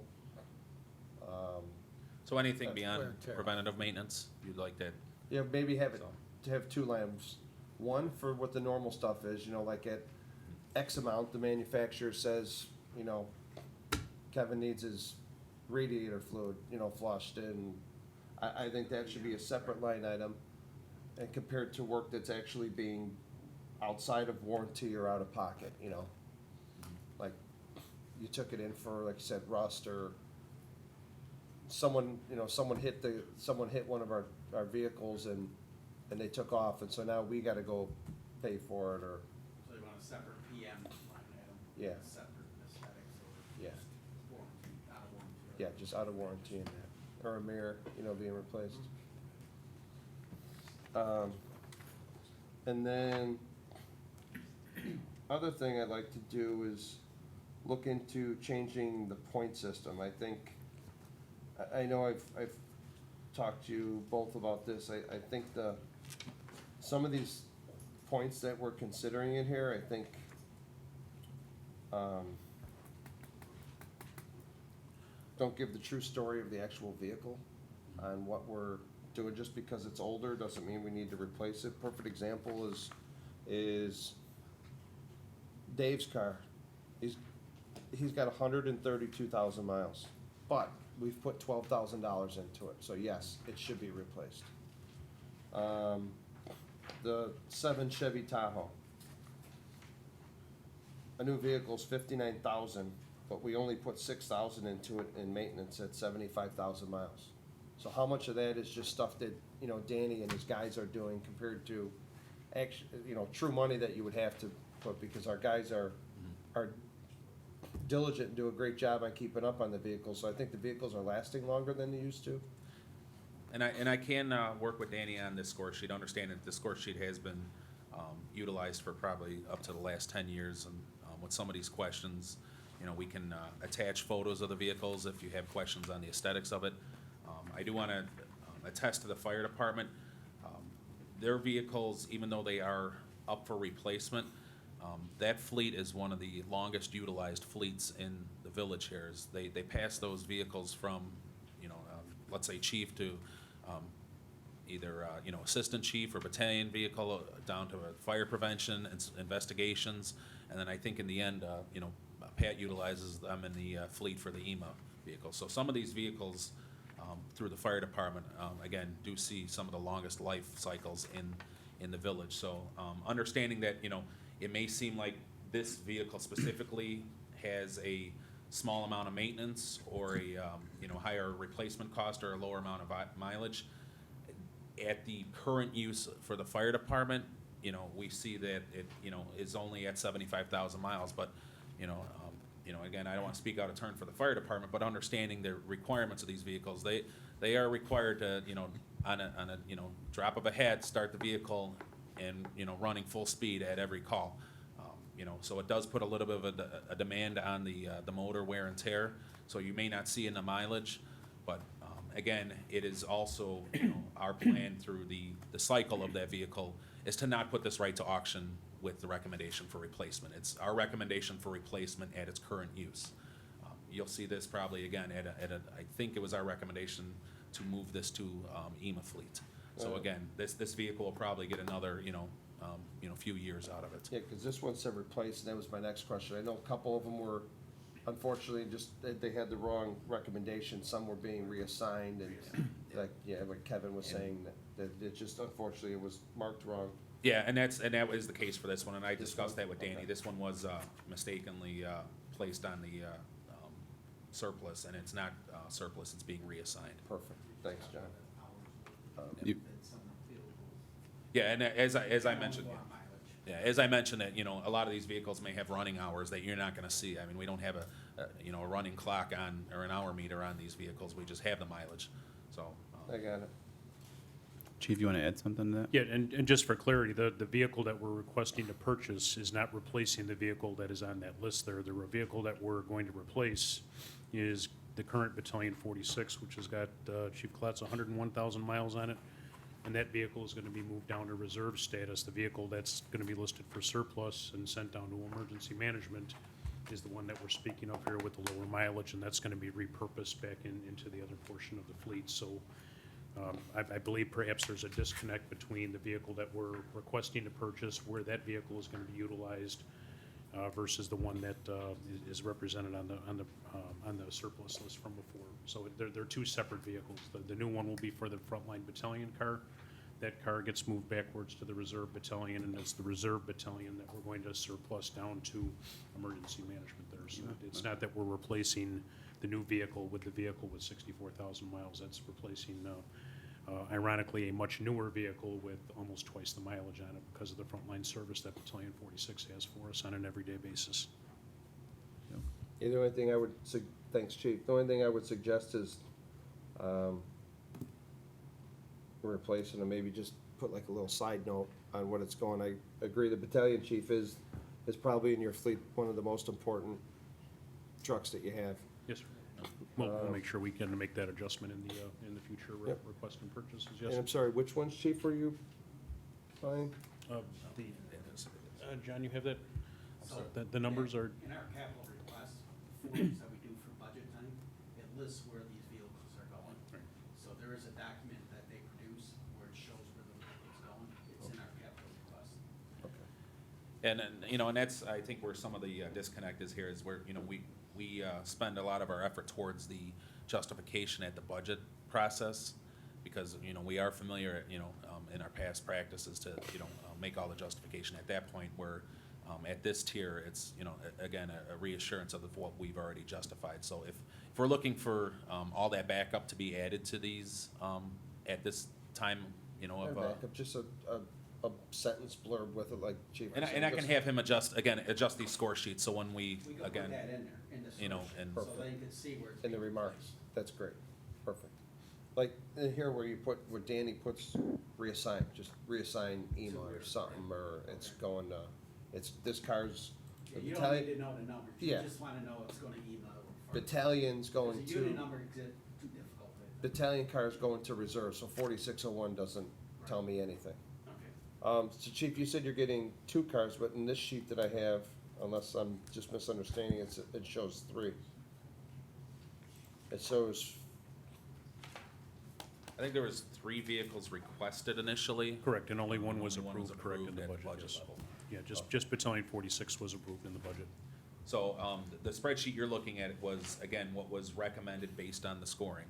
So anything
That's
beyond
wear and tear.
preventative maintenance, you'd like that?
yeah, maybe have it,
So-
to have two lines. One for what the normal stuff is, you know, like at X amount, the manufacturer says, you know, Kevin needs his radiator fluid, you know, flushed, and I think that should be a separate line item. And compared to work that's actually being outside of warranty or out of pocket, you know? Like, you took it in for, like you said, rust, or someone, you know, someone hit one of our vehicles and they took off, and so now we gotta go pay for it, or,
So you want a separate PM line item?
Yeah.
Separate aesthetics or
yeah,
warranty, out of warranty.
yeah, just out of warranty and that, or a mirror, you know, being replaced. And then, other thing I'd like to do is look into changing the point system. I think, I know I've talked to you both about this. I think some of these points that we're considering in here, I think, don't give the true story of the actual vehicle on what we're doing. Just because it's older doesn't mean we need to replace it. Perfect example is Dave's car. He's got 132,000 miles, but we've put $12,000 into it, so yes, it should be replaced. The 7 Chevy Tahoe. A new vehicle's 59,000, but we only put 6,000 into it in maintenance at 75,000 miles. So how much of that is just stuff that, you know, Danny and his guys are doing compared to you know, true money that you would have to put, because our guys are diligent and do a great job on keeping up on the vehicles, so I think the vehicles are lasting longer than they used to.
And I can work with Danny on this score sheet, understand that the score sheet has been utilized for probably up to the last 10 years, and with some of these questions, you know, we can attach photos of the vehicles if you have questions on the aesthetics of it. I do want to attest to the fire department. Their vehicles, even though they are up for replacement, that fleet is one of the longest utilized fleets in the village here. They pass those vehicles from, you know, let's say chief to either, you know, assistant chief or battalion vehicle, down to fire prevention and investigations. And then I think in the end, you know, Pat utilizes them in the fleet for the EMA vehicle. So some of these vehicles, through the fire department, again, do see some of the longest life cycles in the village. So understanding that, you know, it may seem like this vehicle specifically has a small amount of maintenance or a, you know, higher replacement cost or a lower amount of mileage, at the current use for the fire department, you know, we see that it, you know, is only at 75,000 miles, but, you know, again, I don't want to speak out of turn for the fire department, but understanding the requirements of these vehicles, they are required to, you know, on a, you know, drop of a hat, start the vehicle and, you know, running full speed at every call. You know, so it does put a little bit of a demand on the motor wear and tear, so you may not see in the mileage, but, again, it is also, you know, our plan through the cycle of that vehicle is to not put this right to auction with the recommendation for replacement. It's our recommendation for replacement at its current use. You'll see this probably again I think it was our recommendation to move this to EMA fleet. So again, this vehicle will probably get another, you know, few years out of it.
Yeah, because this one said replace, and that was my next question. I know a couple of them were, unfortunately, just, they had the wrong recommendation. Some were being reassigned, and like, yeah, like Kevin was saying, that it just, unfortunately, it was marked wrong.
Yeah, and that was the case for this one, and I discussed that with Danny.
Okay.
This one was mistakenly placed on the surplus, and it's not surplus, it's being reassigned.
Perfect. Thanks, John.
You-
Yeah, and as I mentioned, yeah, as I mentioned, that, you know, a lot of these vehicles may have running hours that you're not gonna see. I mean, we don't have you know, a running clock on, or an hour meter on these vehicles, we just have the mileage, so.
I got it.
Chief, you want to add something to that?
Yeah, and just for clarity, the vehicle that we're requesting to purchase is not replacing the vehicle that is on that list there. The vehicle that we're going to replace is the current Battalion 46, which has got, Chief Klatz, 101,000 miles on it. And that vehicle is gonna be moved down to reserve status. The vehicle that's gonna be listed for surplus and sent down to emergency management is the one that we're speaking of here with the lower mileage, and that's gonna be repurposed back into the other portion of the fleet. So, I believe perhaps there's a disconnect between the vehicle that we're requesting to purchase, where that vehicle is gonna be utilized, versus the one that, is represented on the surplus list from before. So they're two separate vehicles. The new one will be for the frontline battalion car. That car gets moved backwards to the reserve battalion, and it's the reserve battalion that we're going to surplus down to emergency management there. So it's not that we're replacing the new vehicle with the vehicle with 64,000 miles. That's replacing, ironically, a much newer vehicle with almost twice the mileage on it because of the frontline service that Battalion 46 has for us on an everyday basis.
Yeah, the only thing I would, thanks, Chief. The only thing I would suggest is, replacing them, maybe just put like a little side note on what it's going. I agree, the battalion chief is probably in your fleet one of the most important trucks that you have.
Yes, sir. We'll make sure we can make that adjustment in the future
Yep.
request and purchases, yes.
And
sir.
I'm sorry, which ones, chief, were you buying?
John, you have that?
So,
The numbers are,
In our capital request, forms that we do for budget time, it lists where these vehicles are going.
Right.
So there is a document that they produce where it shows where the vehicle's going. It's in our capital request.
And, you know, and that's, I think, where some of the disconnect is here, is where, you know, we spend a lot of our effort towards the justification at the budget process, because, you know, we are familiar, you know, in our past practices to, you know, make all the justification at that point, where at this tier, it's, you know, again, a reassurance of what we've already justified. So if we're looking for all that backup to be added to these at this time, you know, of.
Backup, just a sentence blurb with it, like chief.
And
said,
I can
just-
have him adjust these score sheets, so when we,
We could put
again,
that in there, in the
you know,
source,
and-
so they can see where it's.
In the
being
remarks, that's great, perfect. Like, in here where you put, where Danny puts reassign, just reassign email or something, or it's going, it's, this car's.
Yeah,
the
you don't
battalion-
need to know the number, you
Yeah.
just wanna know it's gonna email. or-
Battalion's going
Because the unit
to,
number is too difficult.
battalion car's going to reserve, so 4601 doesn't tell me anything.
Okay.
So Chief, you said you're getting 2 cars, but in this sheet that I have, unless I'm just misunderstanding, it shows 3. It shows,
I think there was 3 vehicles requested initially.
correct, and only one was
Only one was
approved, correct, in the
approved at
budget,
budget
yes.
level.
Yeah, just Battalion 46 was approved in the budget.
So the spreadsheet you're looking at was, again, what was recommended based on the scoring.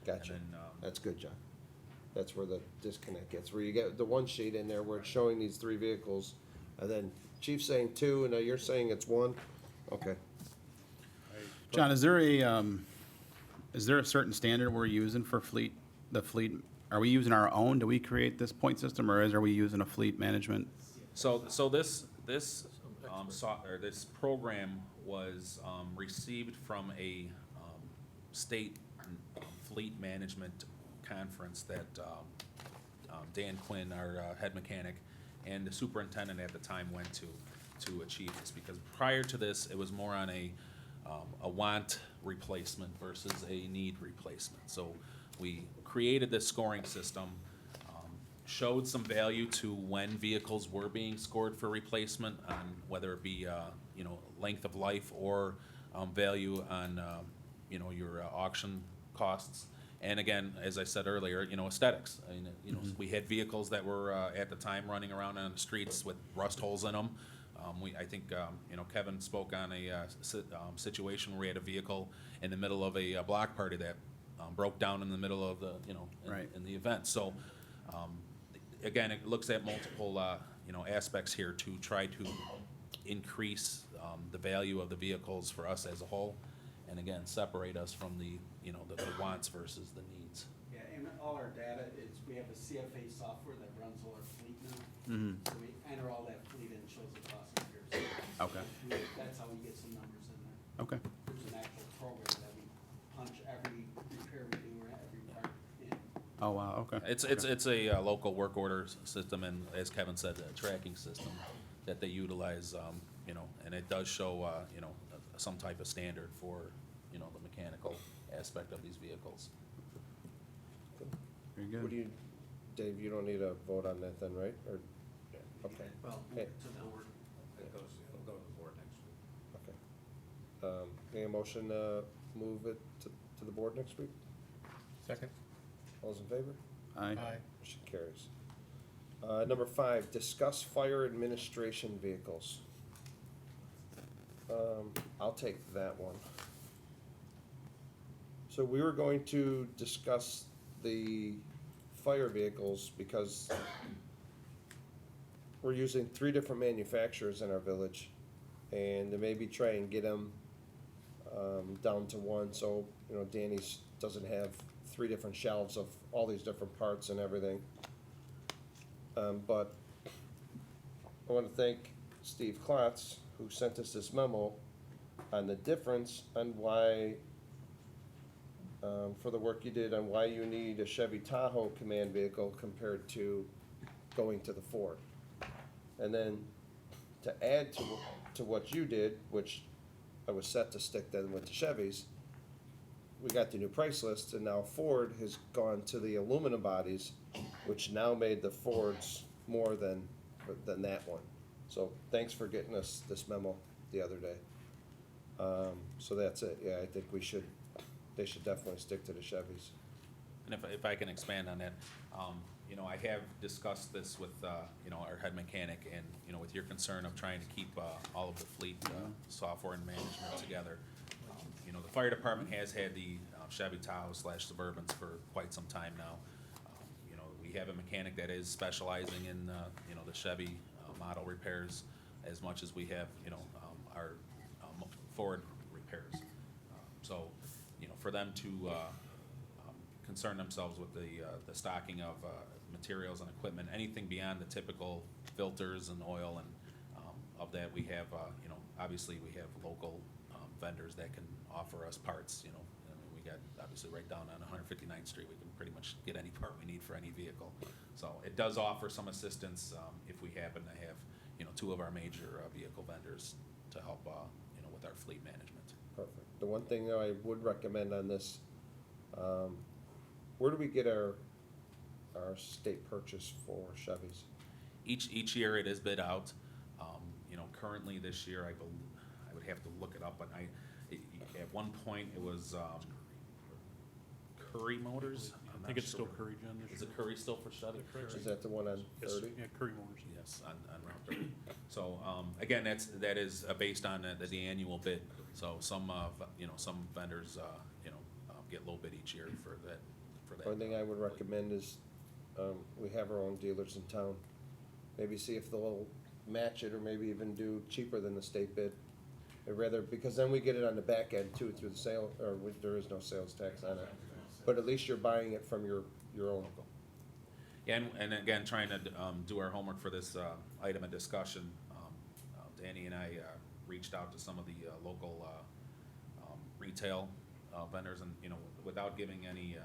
gotcha,
And then,
that's good, John. That's where the disconnect gets, where you get the one sheet in there where it's showing these 3 vehicles, and then Chief's saying 2, and now you're saying it's 1? Okay.
John, is there a certain standard we're using for the fleet? Are we using our own? Do we create this point system, or are we using a fleet management?
So this this program was received from a state fleet management conference that Dan Quinn, our head mechanic, and the superintendent at the time went to achieve this. Because prior to this, it was more on a want replacement versus a need replacement. So we created this scoring system, showed some value to when vehicles were being scored for replacement, on whether it be, you know, length of life or value on, you know, your auction costs. And again, as I said earlier, you know, aesthetics. I mean, you know, we had vehicles that were at the time running around on the streets with rust holes in them. I think, you know, Kevin spoke on a situation where we had a vehicle in the middle of a block party that broke down in the middle of the, you know,
Right.
in the event. So, again, it looks at multiple, you know, aspects here to try to increase the value of the vehicles for us as a whole, and again, separate us from the, you know, the wants versus the needs.
Yeah, and all our data is, we have a CFA software that runs all our fleet now.
Mhm.
So we enter all that fleet and it shows the cost of repairs.
Okay.
That's how we get some numbers in there.
Okay.
There's an actual program that we punch every repair we do or every part in.
Oh, wow, okay.
It's a local work order system, and as Kevin said, a tracking system that they utilize, you know, and it does show, you know, some type of standard for, you know, the mechanical aspect of these vehicles.
Very
What do
good.
you, Dave, you don't need a vote on that then, right? Or, okay,
Well,
Okay.
to the board.
It'll go to the board next week.
okay. Any motion, move it to the board next week?
Second?
All's in favor?
Aye.
Motion carries. Number 5, discuss fire administration vehicles. I'll take that one. So we were going to discuss the fire vehicles because we're using 3 different manufacturers in our village, and to maybe try and get them down to one, so, you know, Danny's doesn't have 3 different shelves of all these different parts and everything. But I want to thank Steve Klotz, who sent us this memo on the difference on why, for the work you did on why you need a Chevy Tahoe command vehicle compared to going to the Ford. And then to add to what you did, which I was set to stick then with the Chevys, we got the new price list, and now Ford has gone to the aluminum bodies, which now made the Fords more than that one. So thanks for getting us this memo the other day. So that's it, yeah, I think they should definitely stick to the Chevys.
And if I can expand on that, you know, I have discussed this with, you know, our head mechanic, and, you know, with your concern of trying to keep all of the fleet software and management together. You know, the fire department has had the Chevy Tahoe / Suburbans for quite some time now. You know, we have a mechanic that is specializing in, you know, the Chevy model repairs as much as we have, you know, our Ford repairs. So, you know, for them to concern themselves with the stocking of materials and equipment, anything beyond the typical filters and oil and of that, we have, you know, obviously we have local vendors that can offer us parts, you know. I mean, we got, obviously, right down on 159th Street, we can pretty much get any part we need for any vehicle. So it does offer some assistance if we happen to have, you know, 2 of our major vehicle vendors to help, you know, with our fleet management.
Perfect. The one thing that I would recommend on this, where do we get our state purchase for Chevys?
Each year it is bid out. You know, currently this year, I would have to look it up, but at one point it was Curry Motors. I'm
I think
not
it's
sure.
still Curry, John. this
Is
year.
it Curry still for Chevy?
Is that the one on
Yes,
30?
yeah, Curry Motors.
Yes, on Route 30. So, again, that is based on the annual bid. So some, you know, some vendors, you know, get low bid each year for that.
One thing I would recommend is, we have our own dealers in town. Maybe see if they'll match it, or maybe even do cheaper than the state bid. I'd rather, because then we get it on the back end too, through the sale, or there is no sales tax on it. But at least you're buying it from your own.
Yeah, and again, trying to do our homework for this item of discussion, Danny and I reached out to some of the local retail vendors, and, you know, without giving any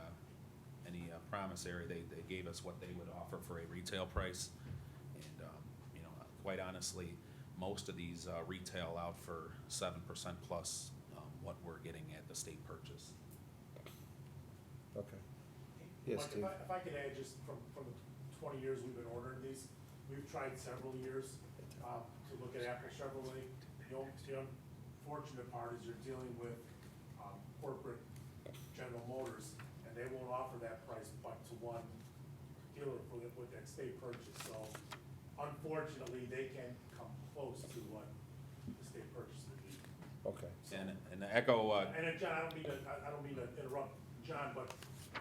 promissory, they gave us what they would offer for a retail price. And, you know, quite honestly, most of these retail out for 7% plus what we're getting at the state purchase.
Okay. Yes,
Mike,
Steve?
if I could add, just from the 20 years we've been ordering these, we've tried several years to look at Apple Chevrolet. The unfortunate part is you're dealing with corporate General Motors, and they won't offer that price but to one dealer with that state purchase. So unfortunately, they can't come close to what the state purchase would be.
Okay.
And the Echo,
And then, John, I don't mean to interrupt John, but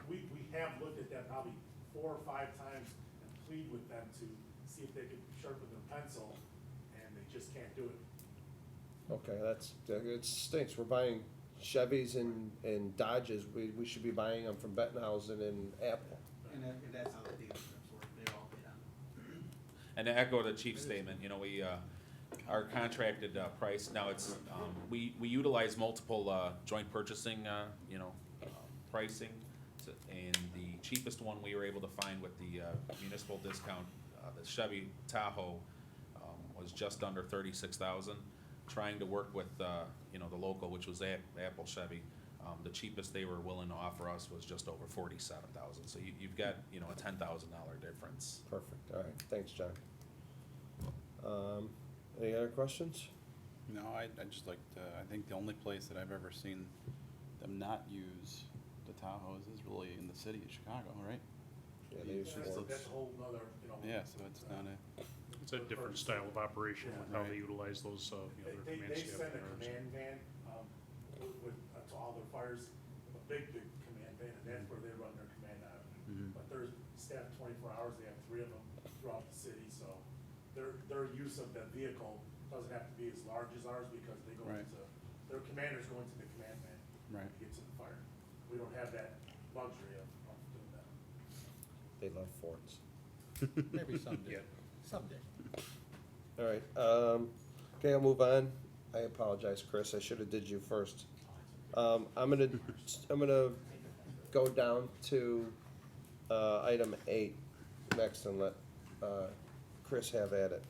we have looked at that probably 4 or 5 times and plead with them to see if they could sharpen their pencil, and they just can't do it.
Okay, it stinks. We're buying Chevys and Dodges. We should be buying them from Bettenhausen and Apple.
And that's how the dealerships work, they all bid on it.
And to echo the chief's statement, you know, we, our contracted price, now it's, we utilize multiple joint purchasing, you know, pricing. And the cheapest one we were able to find with the municipal discount, the Chevy Tahoe, was just under 36,000. Trying to work with, you know, the local, which was Apple Chevy, the cheapest they were willing to offer us was just over 47,000. So you've got, you know, a $10,000 difference.
Perfect, all right, thanks, John. Any other questions?
No, I just like, I think the only place that I've ever seen them not use the Tahoes is really in the city of Chicago, right?
Yeah, they usually
That's
work.
that's a whole nother, you know.
Yeah, so it's not a,
It's a different style of operation with how they utilize those, you know, their
They
command staff.
send a
and ours.
command van, with, to all their fires, a big command van, and that's where they run their command out of. But they're staffed 24 hours, they have 3 of them throughout the city, so their use of the vehicle doesn't have to be as large as ours because they go
Right.
into, their commanders go into the command van.
Right.
To get to the fire. We don't have that luxury of doing that.
They love Fords.
Maybe someday, someday.
All right, okay, I'll move on. I apologize, Chris, I should have did you first. I'm gonna go down to, item 8 next and let, Chris have at it.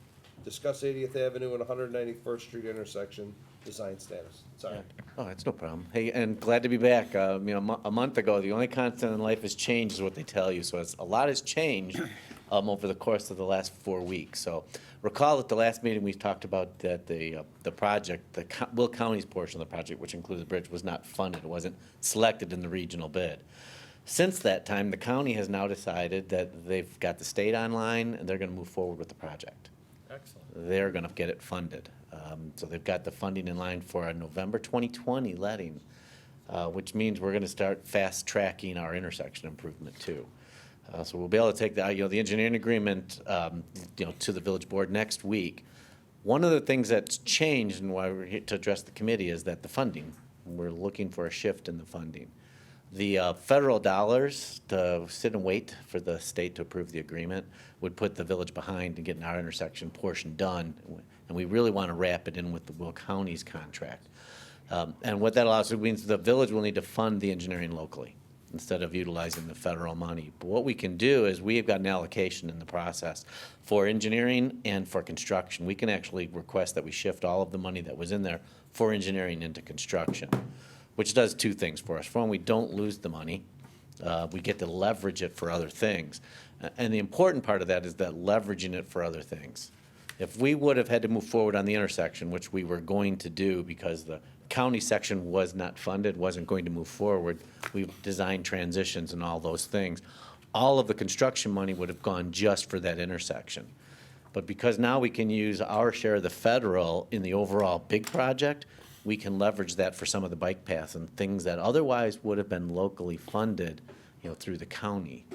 Discuss 80th Avenue and 191st Street intersection, design status. Sorry.
Oh, that's no problem. Hey, and glad to be back. You know, a month ago, the only constant in life is change, is what they tell you. So a lot has changed over the course of the last 4 weeks. So recall at the last meeting, we talked about that the project, Will County's portion of the project, which includes the bridge, was not funded. It wasn't selected in the regional bid. Since that time, the county has now decided that they've got the state online and they're going to move forward with the project.
Excellent.
They're going to get it funded. So they've got the funding in line for a November 2020 letting, which means we're going to start fast tracking our intersection improvement too. So we'll be able to take the, the engineering agreement, to the village board next week. One of the things that's changed and why we're here to address the committee is that the funding, we're looking for a shift in the funding. The federal dollars to sit and wait for the state to approve the agreement would put the village behind in getting our intersection portion done. And we really want to wrap it in with the Will County's contract. And what that allows, it means the village will need to fund the engineering locally instead of utilizing the federal money. But what we can do is we have got an allocation in the process for engineering and for construction. We can actually request that we shift all of the money that was in there for engineering into construction, which does 2 things for us. One, we don't lose the money. We get to leverage it for other things. And the important part of that is that leveraging it for other things. If we would have had to move forward on the intersection, which we were going to do because the county section was not funded, wasn't going to move forward, we've designed transitions and all those things, all of the construction money would have gone just for that intersection. But because now we can use our share of the federal in the overall big project, we can leverage that for some of the bike paths and things that otherwise would have been locally funded, through the county,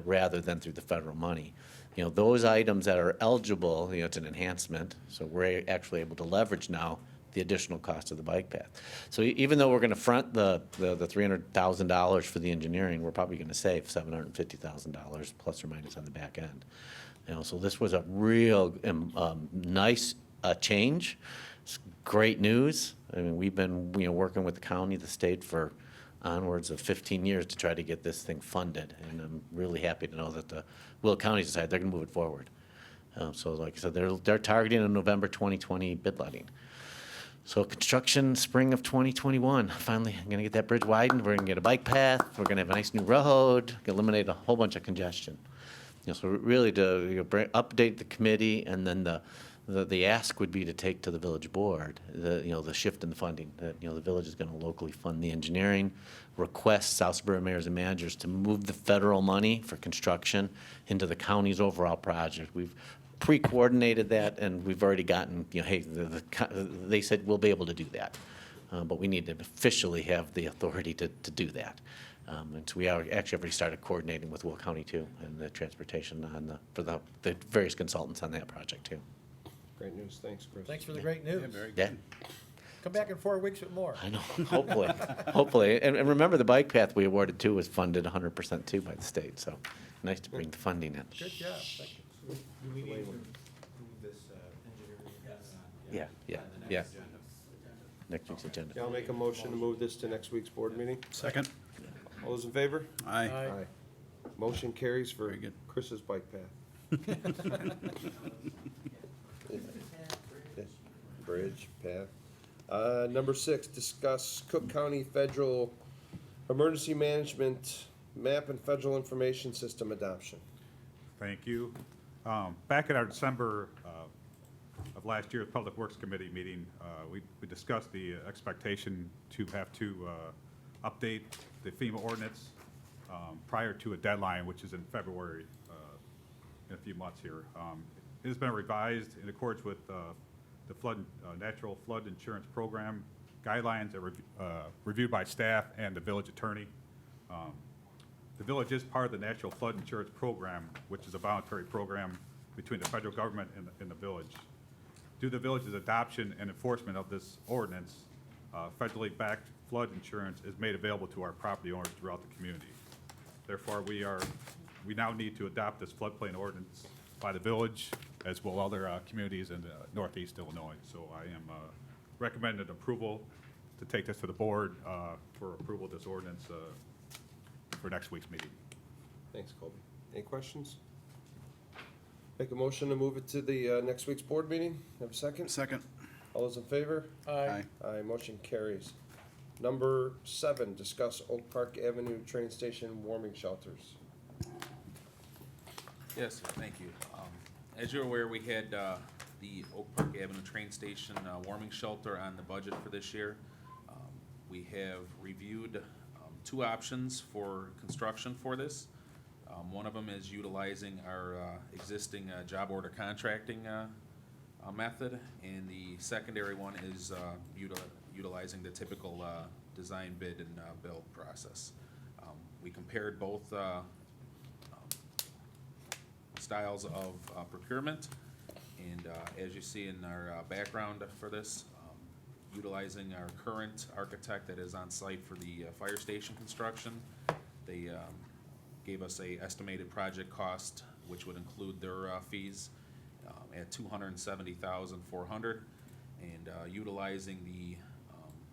rather than through the federal money. Those items that are eligible, it's an enhancement, so we're actually able to leverage now the additional cost of the bike path. So even though we're gonna front the $300,000 for the engineering, we're probably gonna save $750,000 plus or minus on the back end. So this was a real nice change. It's great news. I mean, we've been, working with the county, the state for onwards of 15 years to try to get this thing funded. And I'm really happy to know that the Will County decided they're gonna move it forward. So like I said, they're targeting a November 2020 bid letting. So construction spring of 2021. Finally, I'm gonna get that bridge widened. We're gonna get a bike path. We're gonna have a nice new road, eliminate a whole bunch of congestion. So really to update the committee, and then the ask would be to take to the village board the shift in the funding. That the village is going to locally fund the engineering, request South Suburban mayors and managers to move the federal money for construction into the county's overall project. We've pre-coordinated that, and we've already gotten hey, they said we'll be able to do that, but we need to officially have the authority to do that. And so we actually already started coordinating with Will County too, and the transportation for the various consultants on that project too.
Great news, thanks, Chris.
Thanks for the great news.
very
Yeah,
Come back in 4 weeks with more.
I know, hopefully, hopefully. And remember, the bike path we awarded too was funded 100% too by the state, so nice to bring the funding in.
Good job, thank you.
Do we need to
Wait.
move this engineering?
Yeah, yeah, yeah. Next week's agenda.
Yeah, I'll make a motion to move this to next week's board meeting.
Second?
All those in favor?
Aye.
Aye.
Motion carries for
Very good.
Chris's bike path. Bridge, path. Number 6, discuss Cook County Federal Emergency Management Map and Federal Information System adoption.
Thank you. Back at our December of last year's Public Works Committee meeting, we discussed the expectation to have to update the FEMA ordinance prior to a deadline, which is in February, in a few months here. It has been revised in accordance with the Natural Flood Insurance Program guidelines that were reviewed by staff and the village attorney. The village is part of the Natural Flood Insurance Program, which is a voluntary program between the federal government and the village. Due to the village's adoption and enforcement of this ordinance, federally backed flood insurance is made available to our property owners throughout the community. Therefore, we now need to adopt this floodplain ordinance by the village, as will other communities in northeast Illinois. So I am recommending approval to take this to the board for approval of this ordinance for next week's meeting.
Thanks, Colby. Any questions? Make a motion to move it to the next week's board meeting. Have a second?
Second?
All those in favor?
Aye.
Aye, motion carries. Number 7, discuss Oak Park Avenue train station warming shelters.
Yes, sir, thank you. As you're aware, we had the Oak Park Avenue train station warming shelter on the budget for this year. We have reviewed 2 options for construction for this. One of them is utilizing our existing job order contracting method, and the secondary one is utilizing the typical design, bid, and build process. We compared both styles of procurement, and as you see in our background for this, utilizing our current architect that is on site for the fire station construction. They gave us a estimated project cost, which would include their fees, at $270,400, and utilizing the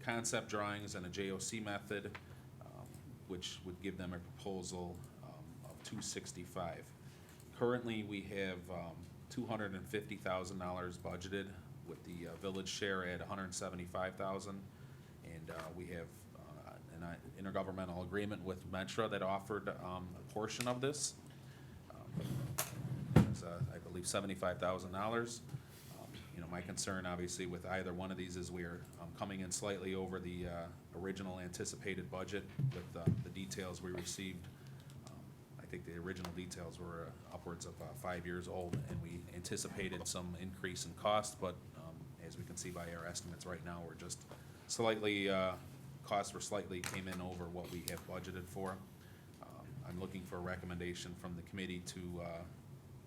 concept drawings and a JOC method, which would give them a proposal of $265,000. Currently, we have $250,000 budgeted, with the village share at $175,000, and we have an intergovernmental agreement with Metra that offered a portion of this. It's, I believe, $75,000. You know, my concern, obviously, with either one of these is we are coming in slightly over the original anticipated budget with the details we received. I think the original details were upwards of 5 years old, and we anticipated some increase in cost, but as we can see by our estimates right now, we're just slightly, costs were slightly came in over what we have budgeted for. I'm looking for a recommendation from the committee to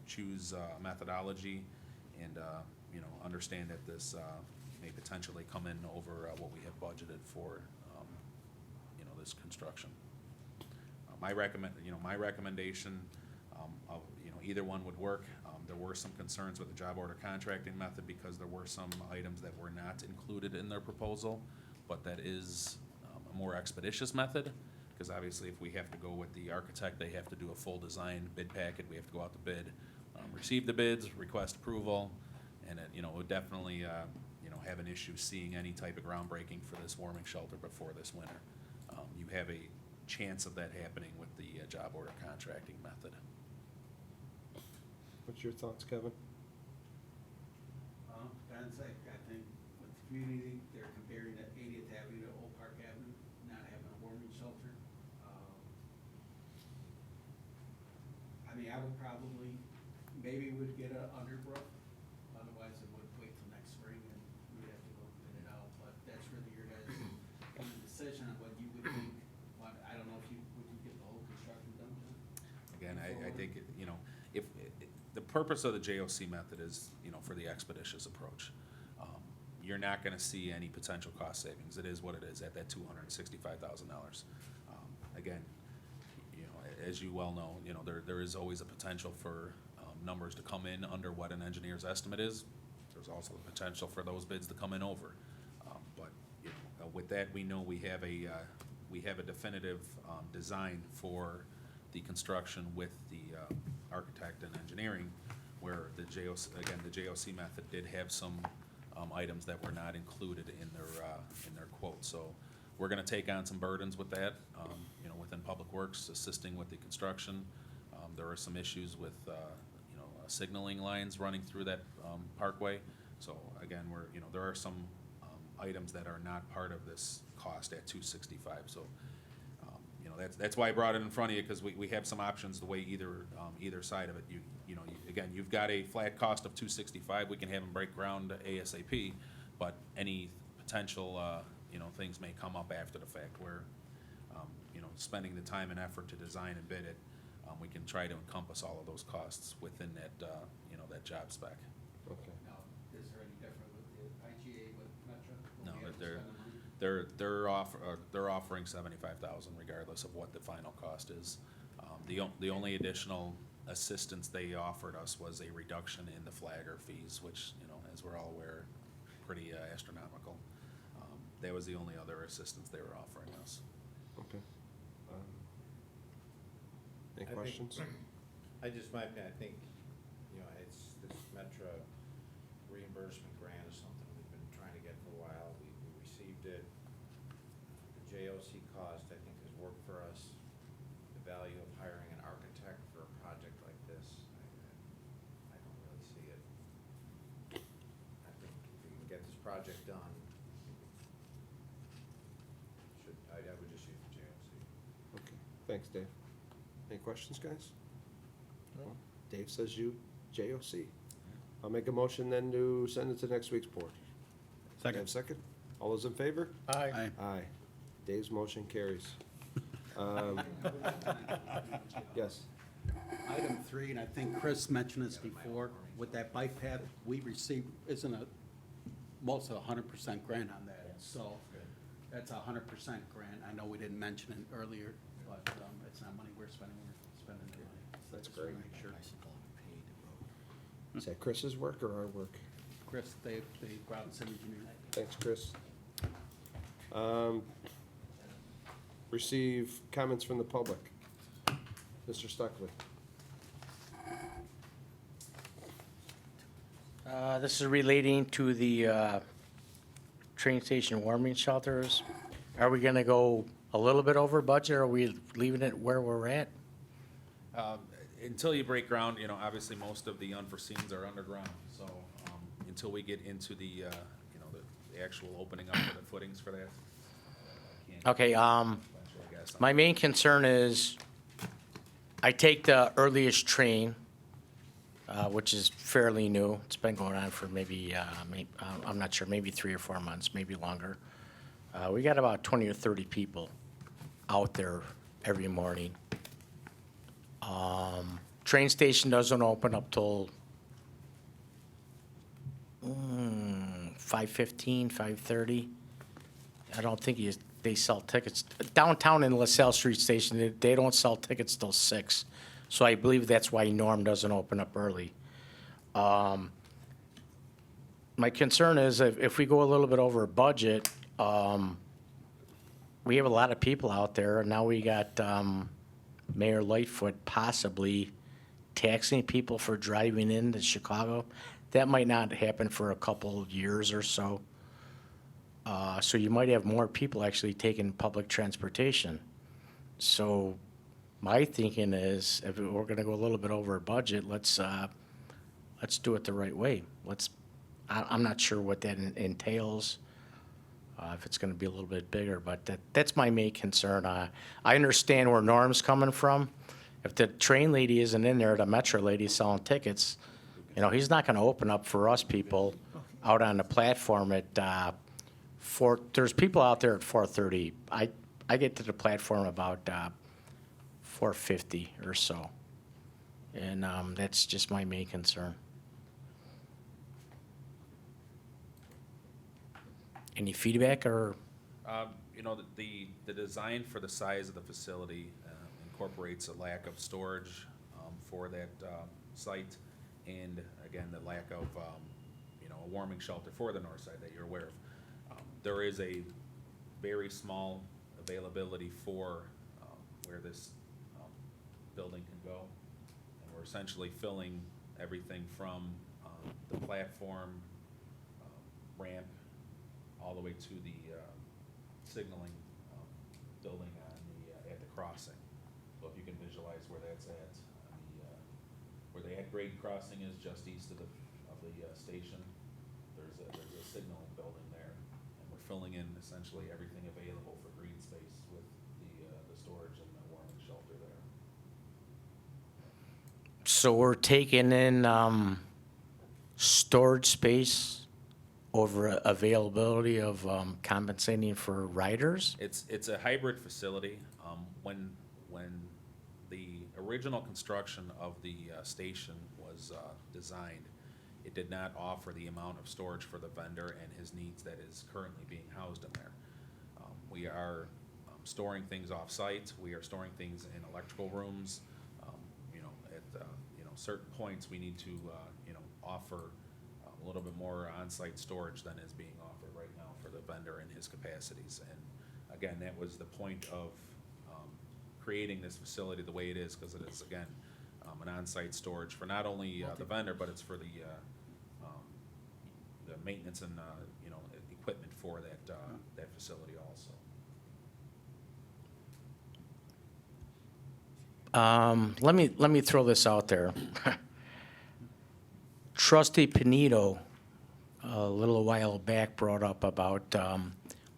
choose a methodology and, you know, understand that this may potentially come in over what we have budgeted for, you know, this construction. My recommendation of, you know, either one would work. There were some concerns with the job order contracting method because there were some items that were not included in their proposal, but that is a more expeditious method, because obviously if we have to go with the architect, they have to do a full design bid packet, we have to go out to bid, receive the bids, request approval, and it, you know, would definitely, you know, have an issue seeing any type of groundbreaking for this warming shelter before this winter. You have a chance of that happening with the job order contracting method.
What's your thoughts, Kevin?
Ben's like, I think with the community, they're comparing the 80th Avenue to Old Park Avenue, not having a warming shelter. I mean, I would probably, maybe would get a undergrowth, otherwise it would wait till next spring and we'd have to go bid it out, but that's really your guys' decision on what you would think. I don't know if you, would you get the whole construction done?
Again, I think, you know, if, the purpose of the JOC method is, you know, for the expeditious approach. You're not gonna see any potential cost savings. It is what it is at that $265,000. Again, you know, as you well know, you know, there is always a potential for numbers to come in under what an engineer's estimate is. There's also the potential for those bids to come in over. But, you know, with that, we know we have a definitive design for the construction with the architect and engineering, where the JOC method did have some items that were not included in their quote. So we're gonna take on some burdens with that, you know, within Public Works, assisting with the construction. There are some issues with, you know, signaling lines running through that parkway. So again, you know, there are some items that are not part of this cost at $265. So, you know, that's why I brought it in front of you, because we have some options to weigh either side of it. You know, again, you've got a flat cost of $265. We can have them break ground ASAP, but any potential, you know, things may come up after the fact where, you know, spending the time and effort to design and bid it, we can try to encompass all of those costs within that, you know, that job spec.
Okay.
Now, is there any different with the IGA with Metro?
No,
Will we have to spend the money?
they're offering $75,000 regardless of what the final cost is. The only additional assistance they offered us was a reduction in the flagger fees, which, you know, as we're all aware, pretty astronomical. That was the only other assistance they were offering us.
Okay. Any
I think-
questions?
I think, you know, it's this Metro reimbursement grant is something we've been trying to get for a while. We received it. The JOC cost, I think, has worked for us. The value of hiring an architect for a project like this, I don't really see it. I think if we can get this project done, I would just use the JOC.
Okay, thanks, Dave. Any questions, guys? No. Dave says JOC. I'll make a motion then to send it to next week's board.
Second.
Second? All those in favor?
Aye.
Aye. Dave's motion carries. Yes.
Item 3, and I think Chris mentioned this before, with that bike path, we received, isn't a, most of 100% grant on that, so that's a 100% grant. I know we didn't mention it earlier, but it's not money we're spending the money.
That's
Just wanna
great.
Make sure.
Is that Chris's work or our work?
Chris, Dave, Robinson Engineering.
Thanks, Chris. Receive comments from the public. Mr. Stuckley.
This is relating to the train station warming shelters. Are we gonna go a little bit over budget, or are we leaving it where we're at?
Until you break ground, you know, obviously most of the unforeseens are underground, so, until we get into the, you know, the actual opening up of the footings for that.
Okay,
I guess.
my main concern is, I take the earliest train, which is fairly new. It's been going on for maybe, I'm not sure, maybe 3 or 4 months, maybe longer. We got about 20 or 30 people out there every morning. Train station doesn't open up till 5:15, 5:30. I don't think they sell tickets. Downtown in LaSalle Street Station, they don't sell tickets till 6. So I believe that's why Norm doesn't open up early. My concern is if we go a little bit over budget, we have a lot of people out there, and now we got Mayor Lightfoot possibly taxing people for driving into Chicago. That might not happen for a couple of years or so. So you might have more people actually taking public transportation. So my thinking is, if we're gonna go a little bit over budget, let's do it the right way. I'm not sure what that entails, if it's gonna be a little bit bigger, but that's my main concern. I understand where Norm's coming from. If the train lady isn't in there, the Metro lady selling tickets, you know, he's not gonna open up for us people out on the platform at, there's people out there at 4:30. I get to the platform about, 4:50 or so. And, that's just my main concern. Any feedback or?
You know, the design for the size of the facility incorporates a lack of storage for that site. and again, the lack of, a warming shelter for the north side that you're aware of. There is a very small availability for where this building can go. And we're essentially filling everything from the platform, ramp, all the way to the signaling building on the, at the crossing. So if you can visualize where that's at, on the, where the at-grade crossing is just east of the station, there's a signaling building there. And we're filling in essentially everything available for green space with the storage and the warming shelter there.
So we're taking in storage space over availability of compensating for riders?
It's a hybrid facility. When the original construction of the station was designed, it did not offer the amount of storage for the vendor and his needs that is currently being housed in there. We are storing things off-site. We are storing things in electrical rooms. At certain points, we need to offer a little bit more on-site storage than is being offered right now for the vendor and his capacities. And again, that was the point of creating this facility the way it is, because it is, again, an on-site storage for not only the vendor, but it's for the maintenance and equipment for that facility also.
Let me throw this out there. Trustee Panito, a little while back, brought up about,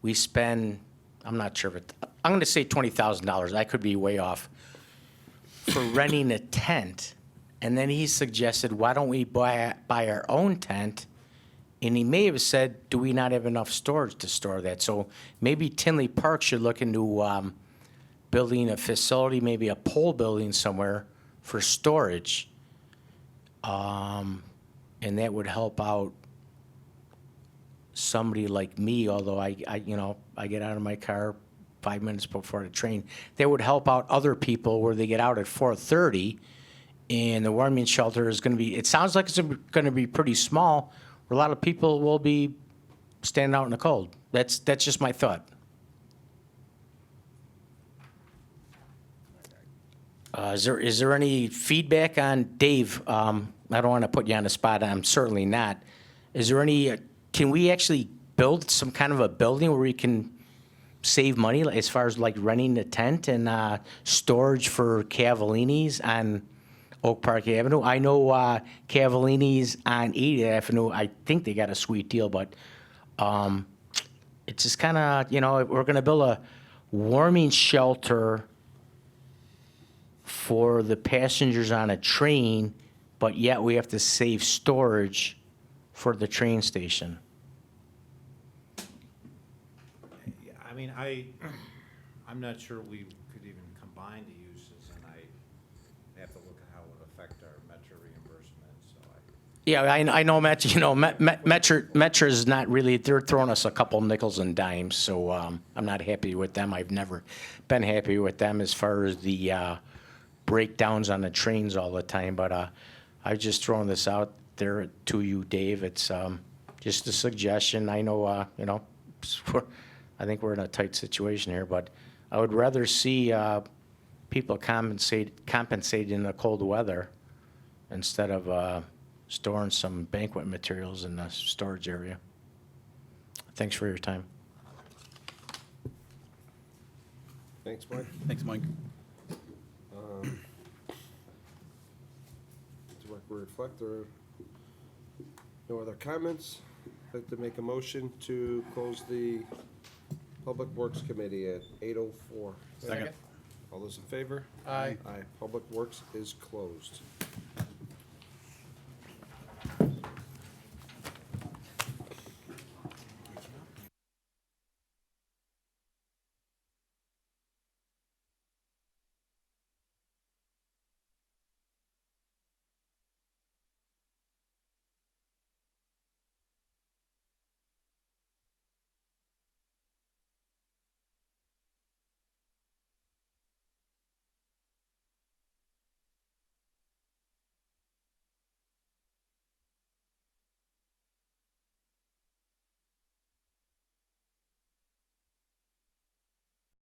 we spend, I'm not sure, but I'm gonna say $20,000, I could be way off, for renting a tent. And then he suggested, why don't we buy our own tent? And he may have said, do we not have enough storage to store that? So maybe Tinley Park should look into building a facility, maybe a pole building somewhere for storage. And that would help out somebody like me, although I get out of my car 5 minutes before the train. That would help out other people where they get out at 4:30, and the warming shelter is gonna be, it sounds like it's gonna be pretty small, where a lot of people will be standing out in the cold. That's just my thought. Is there any feedback on, Dave, I don't want to put you on the spot, I'm certainly not. Is there any, can we actually build some kind of a building where we can save money as far as like renting a tent and storage for Cavallini's on Oak Park Avenue? I know Cavallini's on 80th Avenue, I think they got a sweet deal, but it's just kind of, we're going to build a warming shelter for the passengers on a train, but yet we have to save storage for the train station.
Yeah, I mean, I'm not sure we could even combine the uses, and I have to look at how it would affect our Metro reimbursement, so
Yeah, I know Metro is not really, they're throwing us a couple nickels and dimes, so I'm not happy with them. I've never been happy with them as far as the breakdowns on the trains all the time, but I've just thrown this out there to you, Dave. It's just a suggestion. I know, I think we're in a tight situation here, but I would rather see people compensated in the cold weather instead of storing some banquet materials in the storage area. Thanks for your time.
Thanks, Mike.
Thanks, Mike.
To reflect, there are no other comments. I'd like to make a motion to close the Public Works Committee at 8:04.
Second.
All those in favor?
Aye.
Aye. Public Works is closed.